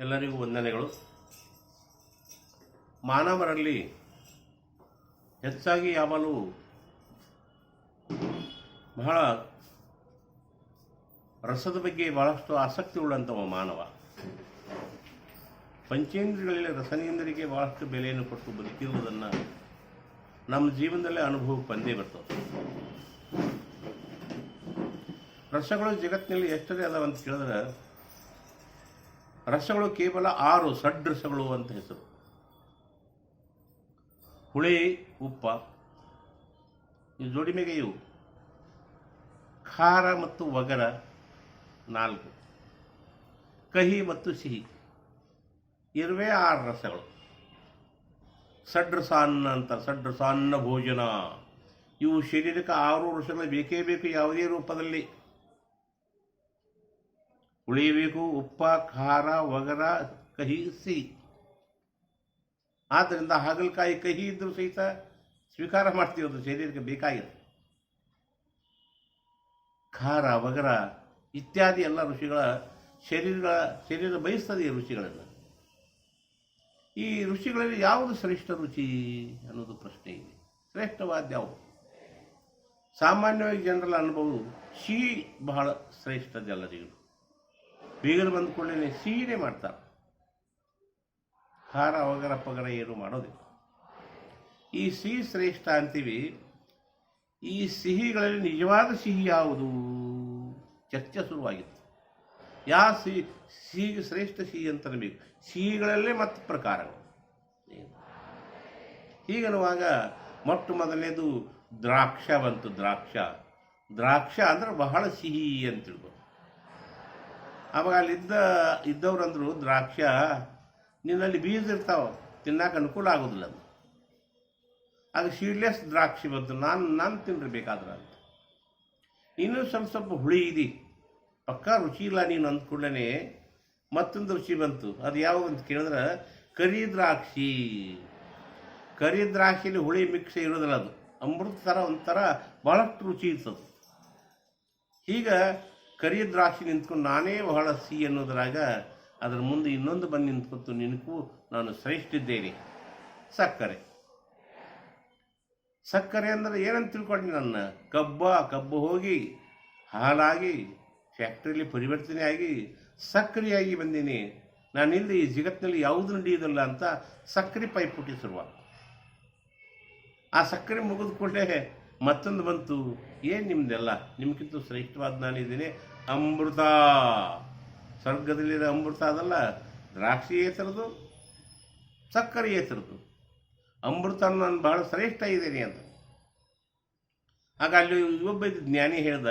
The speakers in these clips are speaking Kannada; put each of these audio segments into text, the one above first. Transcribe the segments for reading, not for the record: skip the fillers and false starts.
ಎಲ್ಲರಿಗೂ ವಂದನೆಗಳು. ಮಾನವರಲ್ಲಿ ಹೆಚ್ಚಾಗಿ ಯಾವಾಗಲೂ ಬಹಳ ರಸದ ಬಗ್ಗೆ ಬಹಳಷ್ಟು ಆಸಕ್ತಿ ಉಳ್ಳಂಥವ ಮಾನವ. ಪಂಚೇಂದ್ರಿಯಗಳಲ್ಲಿ ರಸನೇಂದ್ರಿಗೆ ಬಹಳಷ್ಟು ಬೆಲೆಯನ್ನು ಕೊಟ್ಟು ಬದುಕಿರುವುದನ್ನು ನಮ್ಮ ಜೀವನದಲ್ಲೇ ಅನುಭವಕ್ಕೆ ಬಂದೇ ಬರ್ತದೆ. ರಸಗಳು ಜಗತ್ತಿನಲ್ಲಿ ಎಷ್ಟರೇ ಅದಾವ ಅಂತ ಕೇಳಿದ್ರೆ, ರಸಗಳು ಕೇವಲ 6 ಷಡ್ರಸಗಳು ಅಂತ ಹೆಸರು. ಹುಳಿ, ಉಪ್ಪ, ಈ ಜೋಡಿ ಮೇಗೆ ಇವು. ಖಾರ ಮತ್ತು ಒಗರ 4, ಕಹಿ ಮತ್ತು ಸಿಹಿ ಇರುವೇ 6 ರಸಗಳು. ಷಡ್ರಸಾನ್ನ ಅಂತ, ಷಡ್ರಸಾನ್ನ ಭೋಜನ. ಇವು ಶರೀರಕ್ಕೆ 6 ರಸಗಳು ಬೇಕೇ ಬೇಕು, ಯಾವುದೇ ರೂಪದಲ್ಲಿ. ಹುಳಿ ಬೇಕು, ಉಪ್ಪ, ಖಾರ, ಒಗರ, ಕಹಿ, ಸಿಹಿ. ಆದ್ದರಿಂದ ಹಾಗಲಕಾಯಿ ಕಹಿ ಇದ್ರೂ ಸಹಿತ ಸ್ವೀಕಾರ ಮಾಡ್ತೀವಿ, ಅದು ಶರೀರಕ್ಕೆ ಬೇಕಾಗಿದೆ. ಖಾರ, ಒಗರ ಇತ್ಯಾದಿ ಎಲ್ಲ ರುಚಿಗಳ ಶರೀರ ಬಯಸ್ತದೆ ಈ ರುಚಿಗಳನ್ನು. ಈ ರುಚಿಗಳಲ್ಲಿ ಯಾವುದು ಶ್ರೇಷ್ಠ ರುಚಿ ಅನ್ನೋದು ಪ್ರಶ್ನೆ ಇದೆ. ಶ್ರೇಷ್ಠವಾದ ಯಾವುದು? ಸಾಮಾನ್ಯವಾಗಿ ಜನರ ಅನುಭವ ಸಿಹಿ ಬಹಳ ಶ್ರೇಷ್ಠದೆಲ್ಲರಿಗೂ. ಬೀಗರು ಬಂದ ಕೂಡಲೇ ಸಿಹಿನೇ ಮಾಡ್ತಾರೆ, ಖಾರ ಒಗರ ಪಗರ ಏನು ಮಾಡೋದಿಲ್ಲ. ಈ ಸಿಹಿ ಶ್ರೇಷ್ಠ ಅಂತೀವಿ. ಈ ಸಿಹಿಗಳಲ್ಲಿ ನಿಜವಾದ ಸಿಹಿ ಯಾವುದು ಚರ್ಚೆ ಶುರುವಾಗಿತ್ತು. ಯಾವ ಸಿಹಿಗೆ ಶ್ರೇಷ್ಠ ಸಿಹಿ ಅಂತ ನಮಗೆ ಸಿಹಿಗಳಲ್ಲೇ ಮತ್ತು ಪ್ರಕಾರಗಳು. ಹೀಗನ್ನುವಾಗ ಮೊಟ್ಟ ಮೊದಲನೇದು ದ್ರಾಕ್ಷ ಬಂತು. ದ್ರಾಕ್ಷ ಅಂದ್ರೆ ಬಹಳ ಸಿಹಿ ಅಂತ ತಿಳ್ಬೋದು. ಆವಾಗ ಇದ್ದವ್ರಂದ್ರು, ದ್ರಾಕ್ಷ ನಿನ್ನಲ್ಲಿ ಬೀಜ ಇರ್ತಾವ, ತಿನ್ನಕ್ಕೆ ಅನುಕೂಲ ಆಗೋದಿಲ್ಲ ಅದು. ಅದು ಸೀಡ್ಲೆಸ್ ದ್ರಾಕ್ಷಿ ಬಂತು, ನಾನು ತಿನ್ನಿರ್ಬೇಕಾದ್ರೆ ಅಂತ. ಇನ್ನೂ ಸ್ವಲ್ಪ ಹುಳಿ ಇದೆ, ಪಕ್ಕಾ ರುಚಿ ಇಲ್ಲ ನೀನು ಅಂದ್ಕೊಂಡೇ ಮತ್ತೊಂದು ರುಚಿ ಬಂತು. ಅದು ಯಾವುದು ಅಂತ ಕೇಳಿದ್ರೆ ಕರಿ ದ್ರಾಕ್ಷಿಲಿ ಹುಳಿ ಮಿಕ್ಸ್ ಇರೋದಿಲ್ಲ, ಅದು ಅಮೃತ ಥರ ಒಂಥರ ಭಾಳಷ್ಟು ರುಚಿ ಇರ್ತದೆ. ಈಗ ಕರಿ ದ್ರಾಕ್ಷಿ ನಿಂತ್ಕೊಂಡು ನಾನೇ ಬಹಳ ಸಿಹಿ ಅನ್ನೋದ್ರಾಗ ಅದರ ಮುಂದೆ ಇನ್ನೊಂದು ಬಂದು ನಿಂತ್ಕೊತು, ನಿನಗೂ ನಾನು ಶ್ರೇಷ್ಠ ಇದ್ದೇನೆ. ಸಕ್ಕರೆ ಅಂದರೆ ಏನಂತ ತಿಳ್ಕೊಂಡು ನನ್ನ ಕಬ್ಬು ಹೋಗಿ ಹಾಲಾಗಿ ಫ್ಯಾಕ್ಟ್ರಿಯಲ್ಲಿ ಪರಿವರ್ತನೆ ಆಗಿ ಸಕ್ಕರೆಯಾಗಿ ಬಂದೀನಿ. ನಾನಿಲ್ಲಿ ಈ ಜಗತ್ತಿನಲ್ಲಿ ಯಾವುದು ನಡೆಯೋದಿಲ್ಲ ಅಂತ ಸಕ್ಕರೆ ಪೈಪುಟಿ ಶುರುವಾಗ. ಆ ಸಕ್ಕರೆ ಮುಗಿದುಕೊಂಡೇ ಮತ್ತೊಂದು ಬಂತು. ಏನು ನಿಮ್ದೆಲ್ಲ, ನಿಮ್ಗಿಂತ ಶ್ರೇಷ್ಠವಾದ ನಾನಿದ್ದೀನಿ, ಅಮೃತ. ಸ್ವರ್ಗದಲ್ಲಿರೋ ಅಮೃತ ಅದಲ್ಲ, ದ್ರಾಕ್ಷಿಯೇ ಥರದ್ದು, ಸಕ್ಕರೆಯೇ ಥರದ್ದು. ಅಮೃತ ನಾನು ಬಹಳ ಶ್ರೇಷ್ಠ ಇದ್ದೀನಿ ಅಂತ. ಆಗ ಅಲ್ಲಿ ಒಬ್ಬ ಜ್ಞಾನಿ ಹೇಳ್ದ,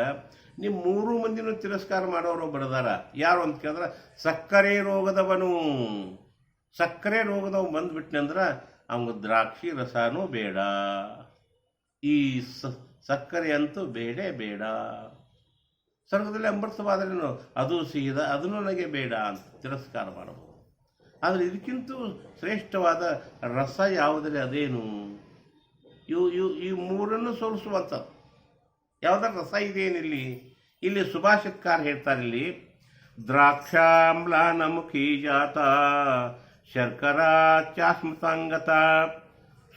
ನೀವು 3 ಮಂದಿನೂ ತಿರಸ್ಕಾರ ಮಾಡೋರು ಬರದಾರ. ಯಾರು ಅಂತ ಕೇಳಿದ್ರೆ ಸಕ್ಕರೆ ರೋಗದವ ಬಂದ್ಬಿಟ್ನಂದ್ರೆ ಅವ್ಗೆ ದ್ರಾಕ್ಷಿ ರಸನೂ ಬೇಡ, ಈ ಸಕ್ಕರೆ ಅಂತೂ ಬೇಡ. ಸ್ವರ್ಗದಲ್ಲಿ ಅಮೃತವಾದ್ರೇನು ಅದು ಸಿಹಿದ, ಅದನ್ನು ನನಗೆ ಬೇಡ ಅಂತ ತಿರಸ್ಕಾರ ಮಾಡಬಹುದು. ಆದರೆ ಇದಕ್ಕಿಂತ ಶ್ರೇಷ್ಠವಾದ ರಸ ಯಾವುದರೆ ಅದೇನು? ಈ 3 ಸೋಲಿಸುವಂಥದ್ದು ಯಾವುದಾರ ರಸ ಇದೇನಿಲ್ಲಿ? ಇಲ್ಲಿ ಸುಭಾಷಿತಕಾರ ಹೇಳ್ತಾರೆ, ಇಲ್ಲಿ ದ್ರಾಕ್ಷಾಮ್ಲಾನ ಮುಖಿ ಜಾತ ಶರ್ಕರಾ ಚಾಸ್ಮತಾಂಗತ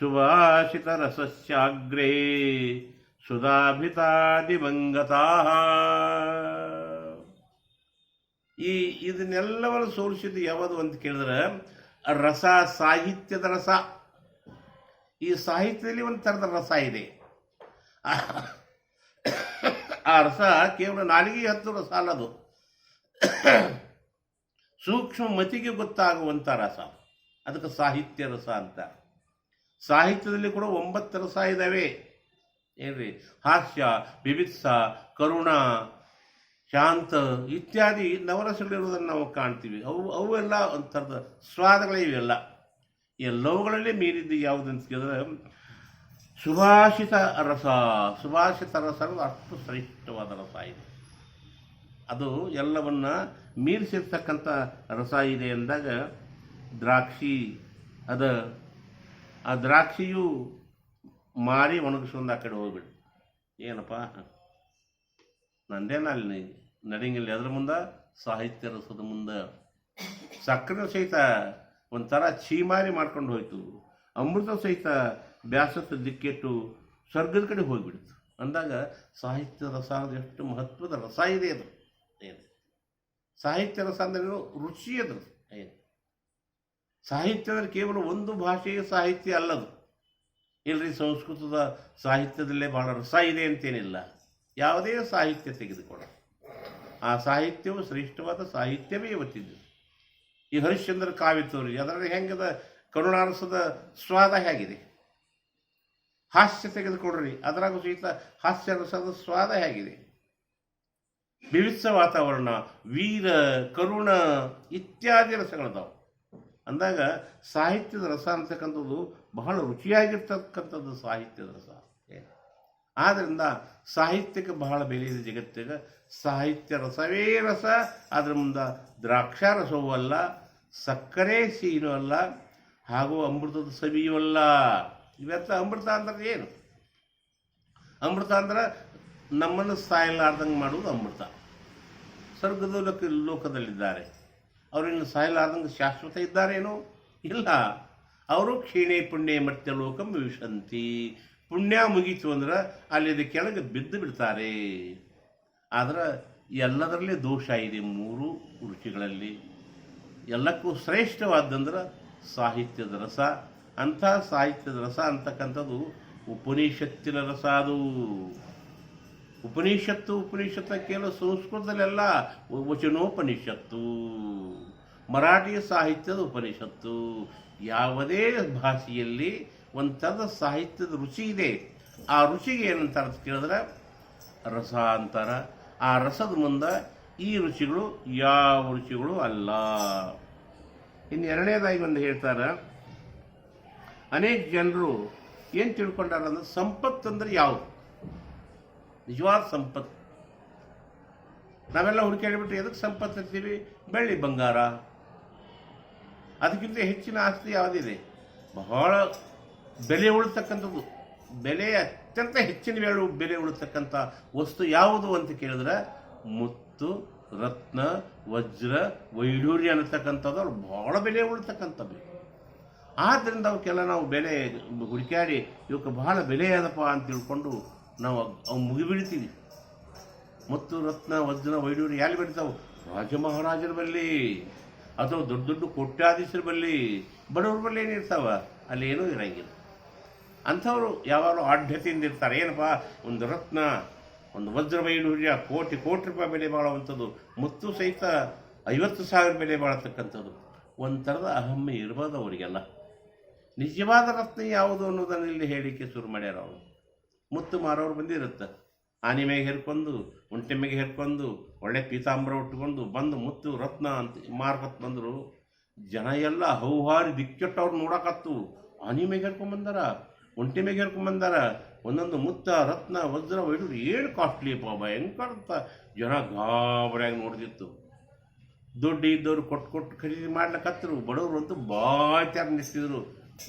ಸುಭಾಷಿತ ರಸಸ್ಯಾಗ್ರೇ ಸುಧಾಭಿತಾ ದಿವಂಗತಾ. ಇದನ್ನೆಲ್ಲವನ್ನು ಸೋಲಿಸಿದ್ದು ಯಾವುದು ಅಂತ ಕೇಳಿದ್ರೆ ರಸ, ಸಾಹಿತ್ಯದ ರಸ. ಈ ಸಾಹಿತ್ಯದಲ್ಲಿ ಒಂದು ಥರದ ರಸ ಇದೆ. ಆ ರಸ ಕೇವಲ ನಾಲಿಗೆ ಹತ್ತು ರಸ ಅಲ್ಲದು, ಸೂಕ್ಷ್ಮ ಮತಿಗೆ ಗೊತ್ತಾಗುವಂಥ ರಸ. ಅದಕ್ಕೆ ಸಾಹಿತ್ಯ ರಸ ಅಂತ. ಸಾಹಿತ್ಯದಲ್ಲಿ ಕೂಡ 9 ರಸ ಇದ್ದಾವೆ. ಏನ್ರಿ? ಹಾಸ್ಯ, ಬಿಭಿತ್ಸ, ಕರುಣ, ಶಾಂತ ಇತ್ಯಾದಿ ನವರಸಗಳಿರುವುದನ್ನು ನಾವು ಕಾಣ್ತೀವಿ. ಅವೆಲ್ಲ ಒಂಥರದ ಸ್ವಾದಗಳೇ ಇವೆಲ್ಲ. ಎಲ್ಲವುಗಳಲ್ಲಿ ಮೀರಿದ್ದು ಯಾವುದಂತ ಕೇಳಿದ್ರೆ ಸುಭಾಷಿತ ರಸ ಅಷ್ಟು ಶ್ರೇಷ್ಠವಾದ ರಸ ಇದೆ. ಅದು ಎಲ್ಲವನ್ನ ಮೀರಿಸಿರ್ತಕ್ಕಂಥ ರಸ ಇದೆ ಅಂದಾಗ ದ್ರಾಕ್ಷಿ ಆ ದ್ರಾಕ್ಷಿಯು ಮಾರಿ ಒಣಗಿಸ್ಕೊಂಡು ಆ ಕಡೆ ಹೋಗ್ಬಿಡು. ಏನಪ್ಪ ನಂದೇನ ಅಲ್ಲಿ ನಡಿಂಗಿಲ್ಲ, ಅದ್ರ ಮುಂದೆ ಸಾಹಿತ್ಯ ರಸದ ಮುಂದೆ ಸಕ್ಕರೆ ಸಹಿತ ಒಂಥರ ಛೀಮಾರಿ ಮಾಡ್ಕೊಂಡು ಹೋಯ್ತು. ಅಮೃತ ಸಹಿತ ಬ್ಯಾಸತ್ತು ದಿಕ್ಕೆಟ್ಟು ಸ್ವರ್ಗದ ಕಡೆ ಹೋಗಿಬಿಡ್ತು. ಅಂದಾಗ ಸಾಹಿತ್ಯ ರಸ ಅಂದ್ರೆ ಎಷ್ಟು ಮಹತ್ವದ ರಸ ಇದೆ ಅದು. ಏನು ಸಾಹಿತ್ಯ ರಸ ಅಂದ್ರೆ ರುಚಿ ಅದು. ಏನು ಸಾಹಿತ್ಯ ಅಂದರೆ ಕೇವಲ ಒಂದು ಭಾಷೆಯ ಸಾಹಿತ್ಯ ಅಲ್ಲದು. ಇಲ್ಲರಿ ಸಂಸ್ಕೃತದ ಸಾಹಿತ್ಯದಲ್ಲೇ ಬಹಳ ರಸ ಇದೆ ಅಂತೇನಿಲ್ಲ. ಯಾವುದೇ ಸಾಹಿತ್ಯ ತೆಗೆದುಕೊಳ್ಳ ಆ ಸಾಹಿತ್ಯವು ಶ್ರೇಷ್ಠವಾದ ಸಾಹಿತ್ಯವೇ ಇವತ್ತಿದ್ದು. ಈ ಹರಿಶ್ಚಂದ್ರ ಕಾವ್ಯ ತೋರಿ ಅದರಲ್ಲಿ ಹೆಂಗದ ಕರುಣಾರಸದ ಸ್ವಾದ ಹೇಗಿದೆ. ಹಾಸ್ಯ ತೆಗೆದುಕೊಡ್ರಿ, ಅದರಾಗೂ ಸಹಿತ ಹಾಸ್ಯ ರಸದ ಸ್ವಾದ ಹೇಗಿದೆ. ವಿವಿಧ ವಾತಾವರಣ, ವೀರ, ಕರುಣ ಇತ್ಯಾದಿ ರಸಗಳದಾವು. ಅಂದಾಗ ಸಾಹಿತ್ಯದ ರಸ ಅಂತಕ್ಕಂಥದ್ದು ಬಹಳ ರುಚಿಯಾಗಿರ್ತಕ್ಕಂಥದ್ದು ಸಾಹಿತ್ಯದ ರಸ. ಆದ್ದರಿಂದ ಸಾಹಿತ್ಯಕ್ಕೆ ಬಹಳ ಬೆಲೆ ಇದೆ ಜಗತ್ತಿಗೆ. ಸಾಹಿತ್ಯ ರಸವೇ ರಸ. ಅದ್ರ ಮುಂದೆ ದ್ರಾಕ್ಷಾ ರಸವೂ ಅಲ್ಲ, ಸಕ್ಕರೆ ಸೀನೂ ಅಲ್ಲ, ಹಾಗೂ ಅಮೃತದ ಸವಿಯೂ ಅಲ್ಲ. ಇವೆಲ್ಲ ಅಮೃತ ಅಂದ್ರೆ ಏನು? ಅಮೃತ ಅಂದ್ರೆ ನಮ್ಮನ್ನು ಸಾಯಲಾರ್ದಂಗೆ ಮಾಡುವುದು ಅಮೃತ. ಸ್ವರ್ಗದ ಲೋಕದಲ್ಲಿದ್ದಾರೆ, ಅವರಿನ್ನು ಸಾಯಲಾರ್ದಂಗೆ ಶಾಶ್ವತ ಇದ್ದಾರೇನೋ? ಇಲ್ಲ. ಅವರು ಕ್ಷೀಣೆ ಪುಣ್ಯ ಮರ್ತ್ಯ ಲೋಕಂ ವಿಶಂತಿ. ಪುಣ್ಯ ಮುಗೀತು ಅಂದ್ರೆ ಅಲ್ಲಿ ಕೆಳಗೆ ಬಿದ್ದು ಬಿಡ್ತಾರೆ. ಆದ್ರೆ ಎಲ್ಲದರಲ್ಲೇ ದೋಷ ಇದೆ. ಮೂರು ರುಚಿಗಳಲ್ಲಿ ಎಲ್ಲಕ್ಕೂ ಶ್ರೇಷ್ಠವಾದಂದ್ರೆ ಸಾಹಿತ್ಯದ ರಸ. ಅಂಥ ಸಾಹಿತ್ಯದ ರಸ ಅಂತಕ್ಕಂಥದ್ದು ಉಪನಿಷತ್ತಿನ ರಸ. ಅದು ಉಪನಿಷತ್ತು ಕೇವಲ ಸಂಸ್ಕೃತದಲ್ಲೆಲ್ಲ ವಚನೋಪನಿಷತ್ತು, ಮರಾಠಿ ಸಾಹಿತ್ಯದ ಉಪನಿಷತ್ತು. ಯಾವುದೇ ಭಾಷೆಯಲ್ಲಿ ಒಂಥರದ ಸಾಹಿತ್ಯದ ರುಚಿ ಇದೆ. ಆ ರುಚಿಗೆ ಏನಂತಾರೆ ಅಂತ ಕೇಳಿದ್ರೆ ರಸ ಅಂತಾರ. ಆ ರಸದ ಮುಂದೆ ಈ ರುಚಿಗಳು ಯಾವ ರುಚಿಗಳು ಅಲ್ಲ. ಇನ್ನು ಎರಡನೇದಾಗಿ ಒಂದು ಹೇಳ್ತಾರೆ, ಅನೇಕ ಜನರು ಏನು ತಿಳ್ಕೊಂಡಾರ ಅಂದ್ರೆ ಸಂಪತ್ತು ಅಂದ್ರೆ ಯಾವುದು ನಿಜವಾದ ಸಂಪತ್ತು. ನಾವೆಲ್ಲ ಹುಡುಕಾಡಿಬಿಟ್ಟು ಎದಕ್ಕೆ ಸಂಪತ್ತು ಅಂತೀವಿ? ಬೆಳ್ಳಿ ಬಂಗಾರ. ಅದಕ್ಕಿಂತ ಹೆಚ್ಚಿನ ಆಸ್ತಿ ಯಾವುದಿದೆ? ಬಹಳ ಬೆಲೆ ಉಳಿತಕ್ಕಂಥದ್ದು, ಬೆಲೆ ಅತ್ಯಂತ ಹೆಚ್ಚಿನ ಬೆಲೆ ಉಳಿತಕ್ಕಂಥ ವಸ್ತು ಯಾವುದು ಅಂತ ಕೇಳಿದ್ರೆ ಮುತ್ತು, ರತ್ನ, ವಜ್ರ, ವೈಢೂರ್ಯ ಅನ್ನತಕ್ಕಂಥದ್ದು ಅವ್ರು ಬಹಳ ಬೆಲೆ ಉಳಿತಕ್ಕಂಥದ್ದು. ಆದ್ದರಿಂದ ಅವಕ್ಕೆಲ್ಲ ನಾವು ಬೆಲೆ ಹುಡುಕಾಡಿ ಇವಕ್ಕೆ ಬಹಳ ಬೆಲೆ ಅದಪ್ಪ ಅಂತ ತಿಳ್ಕೊಂಡು ನಾವು ಅವು ಮುಗಿಬಿಡ್ತೀವಿ. ಮುತ್ತು, ರತ್ನ, ವಜ್ರ, ವೈಢೂರ್ಯ ಎಲ್ಲಿ ಬೆಳಿತಾವೆ? ರಾಜ ಮಹಾರಾಜರ ಬಲ್ಲಿ ಅಥವಾ ದೊಡ್ಡ ದೊಡ್ಡ ಕೋಟ್ಯಾಧೀಶರ ಬಲ್ಲಿ. ಬಡವ್ರ ಬಲ್ಲಿ ಏನಿರ್ತಾವ? ಅಲ್ಲಿ ಏನೂ ಇರಂಗಿಲ್ಲ. ಅಂಥವ್ರು ಯಾವಾಗಲೂ ಆಢ್ಯತೆಯಿಂದ ಇರ್ತಾರೆ. ಏನಪ್ಪ, ಒಂದು ರತ್ನ, ಒಂದು ವಜ್ರ, ವೈಢೂರ್ಯ ಕೋಟಿ ರೂಪಾಯಿ ಬೆಲೆ ಬಾಳುವಂಥದ್ದು, ಮುತ್ತು ಸಹಿತ 50,000 ಬೆಲೆ ಬಾಳತಕ್ಕಂಥದ್ದು. ಒಂಥರದ ಅಹಮ್ಮೆ ಇರ್ಬೋದು ಅವರಿಗೆಲ್ಲ. ನಿಜವಾದ ರತ್ನ ಯಾವುದು ಅನ್ನೋದನ್ನು ಇಲ್ಲಿ ಹೇಳಿಕೆ ಶುರು ಮಾಡ್ಯಾರ ಅವರು. ಮುತ್ತು ಮಾರೋರು ಬಂದಿರುತ್ತೆ, ಆನೆ ಮೇಲೆ ಹೇರ್ಕೊಂಡು, ಒಂಟೆ ಮೇಲೆ ಹೇರ್ಕೊಂಡು, ಒಳ್ಳೆ ಪೀತಾಂಬರ ಉಟ್ಕೊಂಡು ಬಂದು ಮುತ್ತು ರತ್ನ ಅಂತ ಮಾರ್ಕತ್ ಬಂದರು. ಜನ ಎಲ್ಲ ಹೌಹಾರಿ ದಿಕ್ಕೆಟ್ಟವ್ರು ನೋಡಕತ್ತು. ಆನೆ ಮೇಲೆ ಹೇರ್ಕೊಂಡ್ಬಂದಾರ, ಒಂಟೆ ಮೇಲೆ ಹೇರ್ಕೊಂಡ್ಬಂದಾರ. ಒಂದೊಂದು ಮುತ್ತ, ರತ್ನ, ವಜ್ರ, ವೈಢೂರ್ಯ ಏನು ಕಾಸ್ಟ್ಲಿ ಭಯಂಕರ ಅಂತ ಜನ ಗಾಬರಿಯಾಗಿ ನೋಡ್ತಿತ್ತು. ದುಡ್ಡು ಇದ್ದವ್ರು ಕೊಟ್ಟು ಖರೀದಿ ಮಾಡ್ಲಿಕ್ಕತ್ತರು. ಬಡವರು ಅಂತೂ ಬಾಯ್ತಾರ ನಿಂತಿದ್ರು.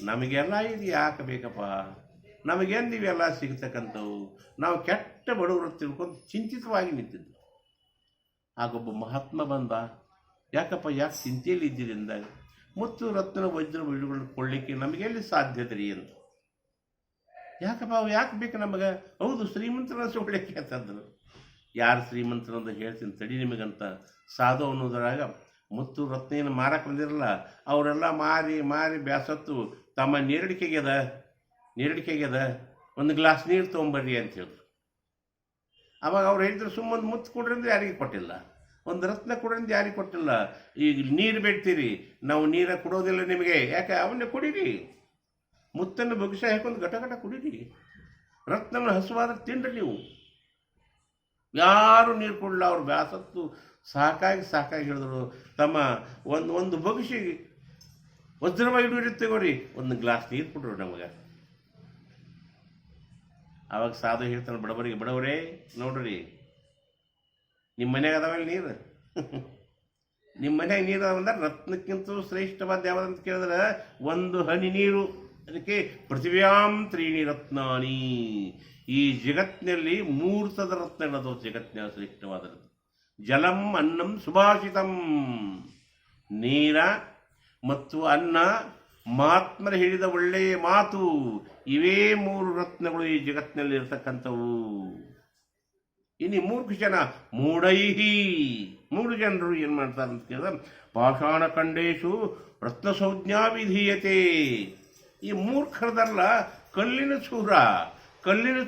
ನಮಗೆಲ್ಲ ಇದು ಯಾಕೆ ಬೇಕಪ್ಪ? ನಮಗೇನು ನೀವೆಲ್ಲ ಸಿಗ್ತಕ್ಕಂಥವು? ನಾವು ಕೆಟ್ಟ ಬಡವರು ತಿಳ್ಕೊಂಡು ಚಿಂತಿತವಾಗಿ ನಿಂತಿದ್ದು. ಆಗೊಬ್ಬ ಮಹಾತ್ಮ ಬಂದ. ಯಾಕಪ್ಪ, ಯಾಕೆ ಚಿಂತೆಯಲ್ಲಿ ಇದ್ದೀರಿ ಅಂದಾಗ, ಮುತ್ತು, ರತ್ನ, ವಜ್ರ, ವೈಢೂರ್ಯ ಕೊಳ್ಳಿಕ್ಕೆ ನಮಗೆಲ್ಲಿ ಸಾಧ್ಯತೆ ರೀ ಅಂತ. ಯಾಕಪ್ಪ ಅವು ಯಾಕೆ ಬೇಕು ನಮಗೆ? ಹೌದು, ಶ್ರೀಮಂತರ ಸೊಳ್ಳಿಕ್ಕೆ ಅಂತಂದ್ರು. ಯಾರು ಶ್ರೀಮಂತರು ಅಂತ ಹೇಳ್ತೀನಿ ತಡಿ ನಿಮಗಂತ ಸಾಧು ಅನ್ನೋದ್ರಾಗ ಮುತ್ತು ರತ್ನೇನು ಮಾರಕ್ಕೆ ಬಂದಿರಲ್ಲ. ಅವರೆಲ್ಲ ಮಾರಿ ಬ್ಯಾಸತ್ತು ತಮ್ಮ ನೀರಡಿಕೆಗ್ಯದ ಒಂದು ಗ್ಲಾಸ್ ನೀರು ತೊಗೊಂಬರ್ರಿ ಅಂತ ಹೇಳಿದ್ರು. ಅವಾಗ ಅವ್ರು ಹೇಳಿದ್ರು, ಸುಮ್ಮನೆ ಮುತ್ತು ಕೊಡ್ರಿ ಅಂದ್ರೆ ಯಾರಿಗೆ ಕೊಟ್ಟಿಲ್ಲ, ಒಂದು ರತ್ನ ಕೊಡ್ರಿ ಅಂದ್ರೆ ಯಾರಿಗೆ ಕೊಟ್ಟಿಲ್ಲ. ಈಗ ನೀರು ಬೇಡ್ತೀರಿ, ನಾವು ನೀರ ಕೊಡೋದಿಲ್ಲ ನಿಮಗೆ. ಯಾಕೆ? ಅವನ್ನೇ ಕುಡೀರಿ. ಮುತ್ತನ್ನು ಬೊಗಸ ಹಾಕೊಂಡು ಘಟ ಕುಡೀರಿ. ರತ್ನವನ್ನು ಹಸುವಾದ್ರೆ ತಿನ್ರಿ ನೀವು. ಯಾರು ನೀರು ಕೊಡಲ್ಲ. ಅವ್ರು ಬ್ಯಾಸತ್ತು ಸಾಕಾಗಿ ಹೇಳಿದ್ರು, ತಮ್ಮ ಒಂದು ಬೊಗಸಿ ವಜ್ರ ವೈಢೂರ್ಯ ತಗೋರಿ, ಒಂದು ಗ್ಲಾಸ್ ನೀರು ಕೊಡ್ರು ನಮಗೆ. ಆವಾಗ ಸಾಧು ಹೇಳ್ತಾನೆ ಬಡವರೇ ನೋಡ್ರಿ, ನಿಮ್ಮ ಮನ್ಯಾಗ ಅದಾವಲ್ಲ ನೀರು, ನಿಮ್ಮ ಮನ್ಯಾಗ ನೀರು ಅದಾವಂದ್ರೆ ರತ್ನಕ್ಕಿಂತ ಶ್ರೇಷ್ಠವಾದ ಯಾವ್ದಂತ ಕೇಳಿದ್ರೆ ಒಂದು ಹನಿ ನೀರು. ಅದಕ್ಕೆ ಪೃಥಿವ್ಯಾಂ 3 ರತ್ನಾನಿ. ಈ ಜಗತ್ತಿನಲ್ಲಿ 3 ಥರದ ರತ್ನಗಳದು. ಜಗತ್ತಿನ ಶ್ರೇಷ್ಠವಾದ ಜಲಂ, ಅನ್ನಂ, ಸುಭಾಷಿತಂ. ನೀರ ಮತ್ತು ಅನ್ನ, ಮಹಾತ್ಮರ ಹೇಳಿದ ಒಳ್ಳೆಯ ಮಾತು, ಇವೇ ಮೂರು ರತ್ನಗಳು ಈ ಜಗತ್ತಿನಲ್ಲಿ ಇರತಕ್ಕಂಥವು. ಇನ್ನು ಮೂರ್ಖ ಜನ ಮೂಢೈಹಿ, ಮೂರು ಜನರು ಏನು ಮಾಡ್ತಾರೆ ಅಂತ ಕೇಳಿದ್ರೆ, ಪಾಷಾಣ ಖಂಡೇಶು ರತ್ನ ಸಂಜ್ಞಾ ವಿಧೀಯತೆ. ಈ ಮೂರ್ಖರದಲ್ಲ, ಕಲ್ಲಿನ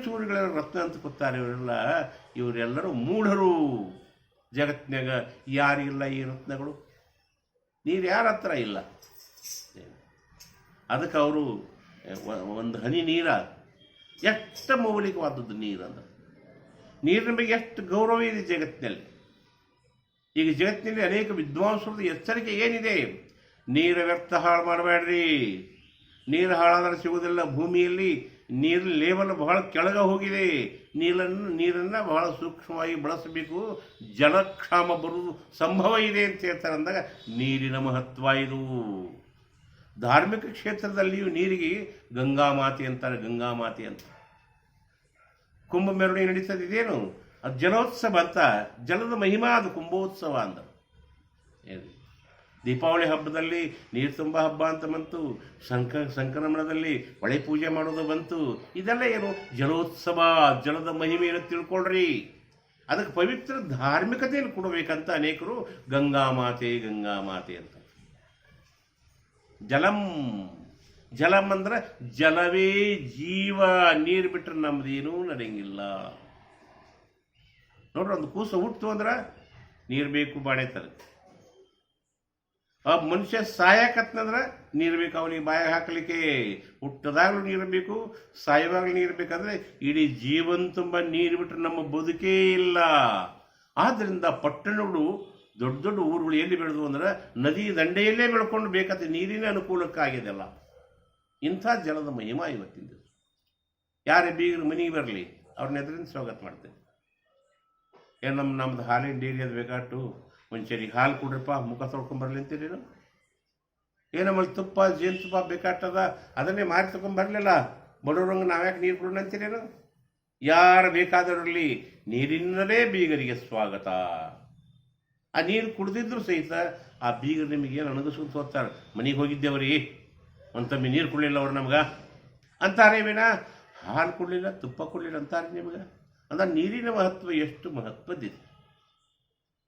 ಚೂರುಗಳ ರತ್ನ ಅಂತ ಕೂತಾರೆ ಇವರೆಲ್ಲರೂ ಮೂಢರು. ಜಗತ್ತಿನಾಗ ಯಾರಿಗಿಲ್ಲ ಈ ರತ್ನಗಳು? ನೀರು ಯಾರ ಹತ್ರ ಇಲ್ಲ. ಅದಕ್ಕೆ ಅವರು ಒಂದು ಹನಿ ನೀರ ಎಷ್ಟು ಮೌಲಿಕವಾದದ್ದು ನೀರು ಅಂದ್ರೆ. ನೀರಿನ ಬಗ್ಗೆ ಎಷ್ಟು ಗೌರವ ಇದೆ ಜಗತ್ತಿನಲ್ಲಿ. ಈಗ ಜಗತ್ತಿನಲ್ಲಿ ಅನೇಕ ವಿದ್ವಾಂಸರದ ಎಚ್ಚರಿಕೆ ಏನಿದೆ, ನೀರು ವ್ಯರ್ಥ ಹಾಳು ಮಾಡಬೇಡ್ರಿ. ನೀರು ಹಾಳಾದರೆ ಸಿಗುವುದಿಲ್ಲ. ಭೂಮಿಯಲ್ಲಿ ನೀರಿನ ಲೇವಲ್ ಬಹಳ ಕೆಳಗೆ ಹೋಗಿದೆ. ನೀರನ್ನು ಬಹಳ ಸೂಕ್ಷ್ಮವಾಗಿ ಬಳಸಬೇಕು. ಜಲಕ್ಷಾಮ ಬರುವುದು ಸಂಭವ ಇದೆ ಅಂತ ಹೇಳ್ತಾರೆ. ಅಂದಾಗ ನೀರಿನ ಮಹತ್ವ ಇದು. ಧಾರ್ಮಿಕ ಕ್ಷೇತ್ರದಲ್ಲಿಯೂ ನೀರಿಗೆ ಗಂಗಾಮಾತೆ ಅಂತಾರೆ. ಗಂಗಾಮಾತೆ ಅಂತ ಕುಂಭ ಮೆರವಣಿಗೆ ನಡೀತದೆ. ಇದೇನು ಅದು ಜಲೋತ್ಸವ ಅಂತ. ಜಲದ ಮಹಿಮಾ ಅದು ಕುಂಭೋತ್ಸವ ಅಂದ. ದೀಪಾವಳಿ ಹಬ್ಬದಲ್ಲಿ ನೀರು ತುಂಬ ಹಬ್ಬ ಅಂತ ಬಂತು. ಸಂಕ್ರಮಣದಲ್ಲಿ ಹೊಳೆ ಪೂಜೆ ಮಾಡೋದು ಬಂತು. ಇದೆಲ್ಲ ಏನು? ಜಲೋತ್ಸವ, ಜಲದ ಮಹಿಮೆಯನ್ನು ತಿಳ್ಕೊಳ್ರಿ. ಅದಕ್ಕೆ ಪವಿತ್ರ ಧಾರ್ಮಿಕತೆಯನ್ನು ಕೊಡಬೇಕಂತ ಅನೇಕರು ಗಂಗಾಮಾತೆ ಅಂತ. ಜಲಂ ಅಂದ್ರೆ ಜಲವೇ ಜೀವ. ನೀರು ಬಿಟ್ಟರೆ ನಮ್ದೇನೂ ನಡೆಯಂಗಿಲ್ಲ ನೋಡ್ರಿ. ಒಂದು ಕೂಸು ಹುಟ್ಟು ಅಂದ್ರೆ ನೀರು ಬೇಕು, ಬಾಳೆ ತರಕ್ಕೆ. ಆ ಮನುಷ್ಯ ಸಾಯಕತ್ನಂದ್ರೆ ನೀರು ಬೇಕು ಅವನಿಗೆ ಬಾಯಾಗ ಹಾಕಲಿಕ್ಕೆ. ಹುಟ್ಟದಾಗಲೂ ನೀರು ಬೇಕು, ಸಾಯುವಾಗಲೂ ನೀರು ಬೇಕಂದ್ರೆ ಇಡೀ ಜೀವನ ತುಂಬ ನೀರು ಬಿಟ್ಟರೆ ನಮ್ಮ ಬದುಕೇ ಇಲ್ಲ. ಆದ್ದರಿಂದ ಪಟ್ಟಣಗಳು, ದೊಡ್ಡ ದೊಡ್ಡ ಊರುಗಳು ಎಲ್ಲಿ ಬೆಳೆದು ಅಂದ್ರೆ ನದಿ ದಂಡೆಯಲ್ಲೇ ಬೆಳ್ಕೊಂಡು ಬೇಕಾದ ನೀರಿನ ಅನುಕೂಲಕ್ಕಾಗಿದೆಲ್ಲ. ಇಂಥ ಜಲದ ಮಹಿಮಾ ಇವತ್ತಿಂದ. ಯಾರೇ ಬೀಗರು ಮನೆಗೆ ಬರಲಿ ಅವ್ರನ್ನ ಎದುರಿಂದ ಸ್ವಾಗತ ಮಾಡ್ತೇವೆ. ಏನು ನಮ್ದು ಹಾಲಿನ ಡೈರಿ ಅದು ಬೇಕಾಟು, ಮನುಷ್ಯರಿಗೆ ಹಾಲು ಕೊಡ್ರಪ್ಪ, ಮುಖ ತೊಳ್ಕೊಂಬರ್ಲಿ ಅಂತೀರೇನು? ನಮ್ಮಲ್ಲಿ ತುಪ್ಪ, ಜೇನುತುಪ್ಪ ಬೇಕಾಗ್ತದ, ಅದನ್ನೇ ಮಾರಿ ತೊಗೊಂಬರ್ಲಿಲ್ಲ, ಬಡವ್ರಂಗೆ ನಾವ್ಯಾಕೆ ನೀರು ಕೊಡೋಣ ಅಂತೀರೇನು? ಯಾರು ಬೇಕಾದವರಲ್ಲಿ ನೀರಿನಲ್ಲೇ ಬೀಗರಿಗೆ ಸ್ವಾಗತ. ಆ ನೀರು ಕುಡ್ದಿದ್ರು ಸಹಿತ ಆ ಬೀಗರು ನಿಮಗೇನು ಅಣಗಿಸ್ಕೊಂತ ಹೋಗ್ತಾರೆ. ಮನೆಗೆ ಹೋಗಿದ್ದೇವ್ರಿ, ಒಂತೊಮ್ಮೆ ನೀರು ಕೊಡಲಿಲ್ಲ ಅವ್ರು ನಮ್ಗೆ ಅಂತಾರೆ. ವಿನ ಹಾಲು ಕೊಡಲಿಲ್ಲ, ತುಪ್ಪ ಕೊಡಲಿಲ್ಲ ಅಂತಾರೆ ನಿಮ್ಗೆ. ಅಂದ್ರೆ ನೀರಿನ ಮಹತ್ವ ಎಷ್ಟು ಮಹತ್ವದಿದೆ.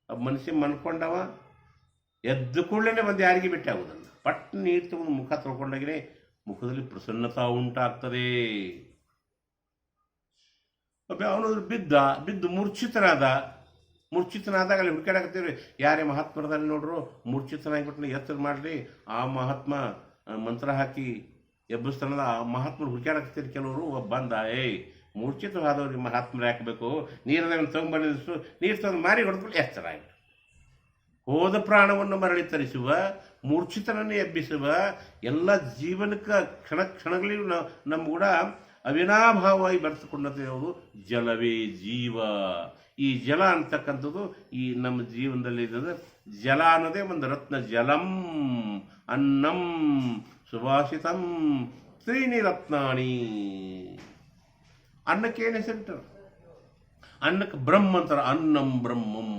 ಮನುಷ್ಯ ಮನ್ಕೊಂಡವ ಎದ್ದು ಕೂಡಲೇ ಒಂದು ಯಾರಿಗೆ ಭೇಟಿ ಆಗೋದಲ್ಲ. ಪಟ್ ನೀರು ತಗೊಂಡು ಮುಖ ತೊಳ್ಕೊಂಡಾಗೇ ಮುಖದಲ್ಲಿ ಪ್ರಸನ್ನತಾ ಉಂಟಾಗ್ತದೆ. ಅವನು ಬಿದ್ದು ಮೂರ್ಛಿತನಾದಾಗ ಅಲ್ಲಿ ಹುಡುಕಾಡಕತ್ತೀವಿ. ಯಾರೇ ಮಹಾತ್ಮರದಲ್ಲಿ ನೋಡ್ರು ಮೂರ್ಛಿತನಾಗಿಬಿಟ್ಟು ಎತ್ತರ ಮಾಡಲಿ, ಆ ಮಹಾತ್ಮ ಮಂತ್ರ ಹಾಕಿ ಎಬ್ಬಿಸ್ತಾನಲ್ಲ, ಆ ಮಹಾತ್ಮರು ಹುಡುಕಾಡಕತ್ತೀರಿ. ಕೆಲವರು ಬಂದ ಮೂರ್ಛಿತವಾದವ್ರಿಗೆ ಮಹಾತ್ಮರು ಹಾಕಬೇಕು, ನೀರನ್ನು ತಗೊಂಡ್ಬಂದಿಷ್ಟು ನೀರು ತಗೊಂಡು ಮಾರಿ ಹೊಡೆದ್ಬಿಟ್ಟು ಎತ್ತರ ಆಯಿತು. ಹೋದ ಪ್ರಾಣವನ್ನು ಮರಳಿ ತರಿಸುವ, ಮೂರ್ಛಿತನನ್ನು ಎಬ್ಬಿಸುವ, ಎಲ್ಲ ಜೀವನಕ್ಕೆ ಕ್ಷಣಗಳಿಗೂ ನಮ್ಮ ಕೂಡ ಅವಿನಾಭಾವವಾಗಿ ಬೆರೆಸಿಕೊಂಡದ್ದು ಜಲವೇ ಜೀವ. ಈ ಜಲ ಅಂತಕ್ಕಂಥದ್ದು ಈ ನಮ್ಮ ಜೀವನದಲ್ಲಿ ಇರೋದು. ಜಲ ಅನ್ನೋದೇ ಒಂದು ರತ್ನ. ಜಲಂ ಅನ್ನಂ ಸುಭಾಷಿತಂ ತ್ರೀಣಿ ರತ್ನಾಣಿ. ಅನ್ನಕ್ಕೆ ಏನು ಹೆಸರಿಟ್ಟರು? ಅನ್ನಕ್ಕೆ ಬ್ರಹ್ಮ ಅಂತಾರೆ. ಅನ್ನಂ ಬ್ರಹ್ಮಂ.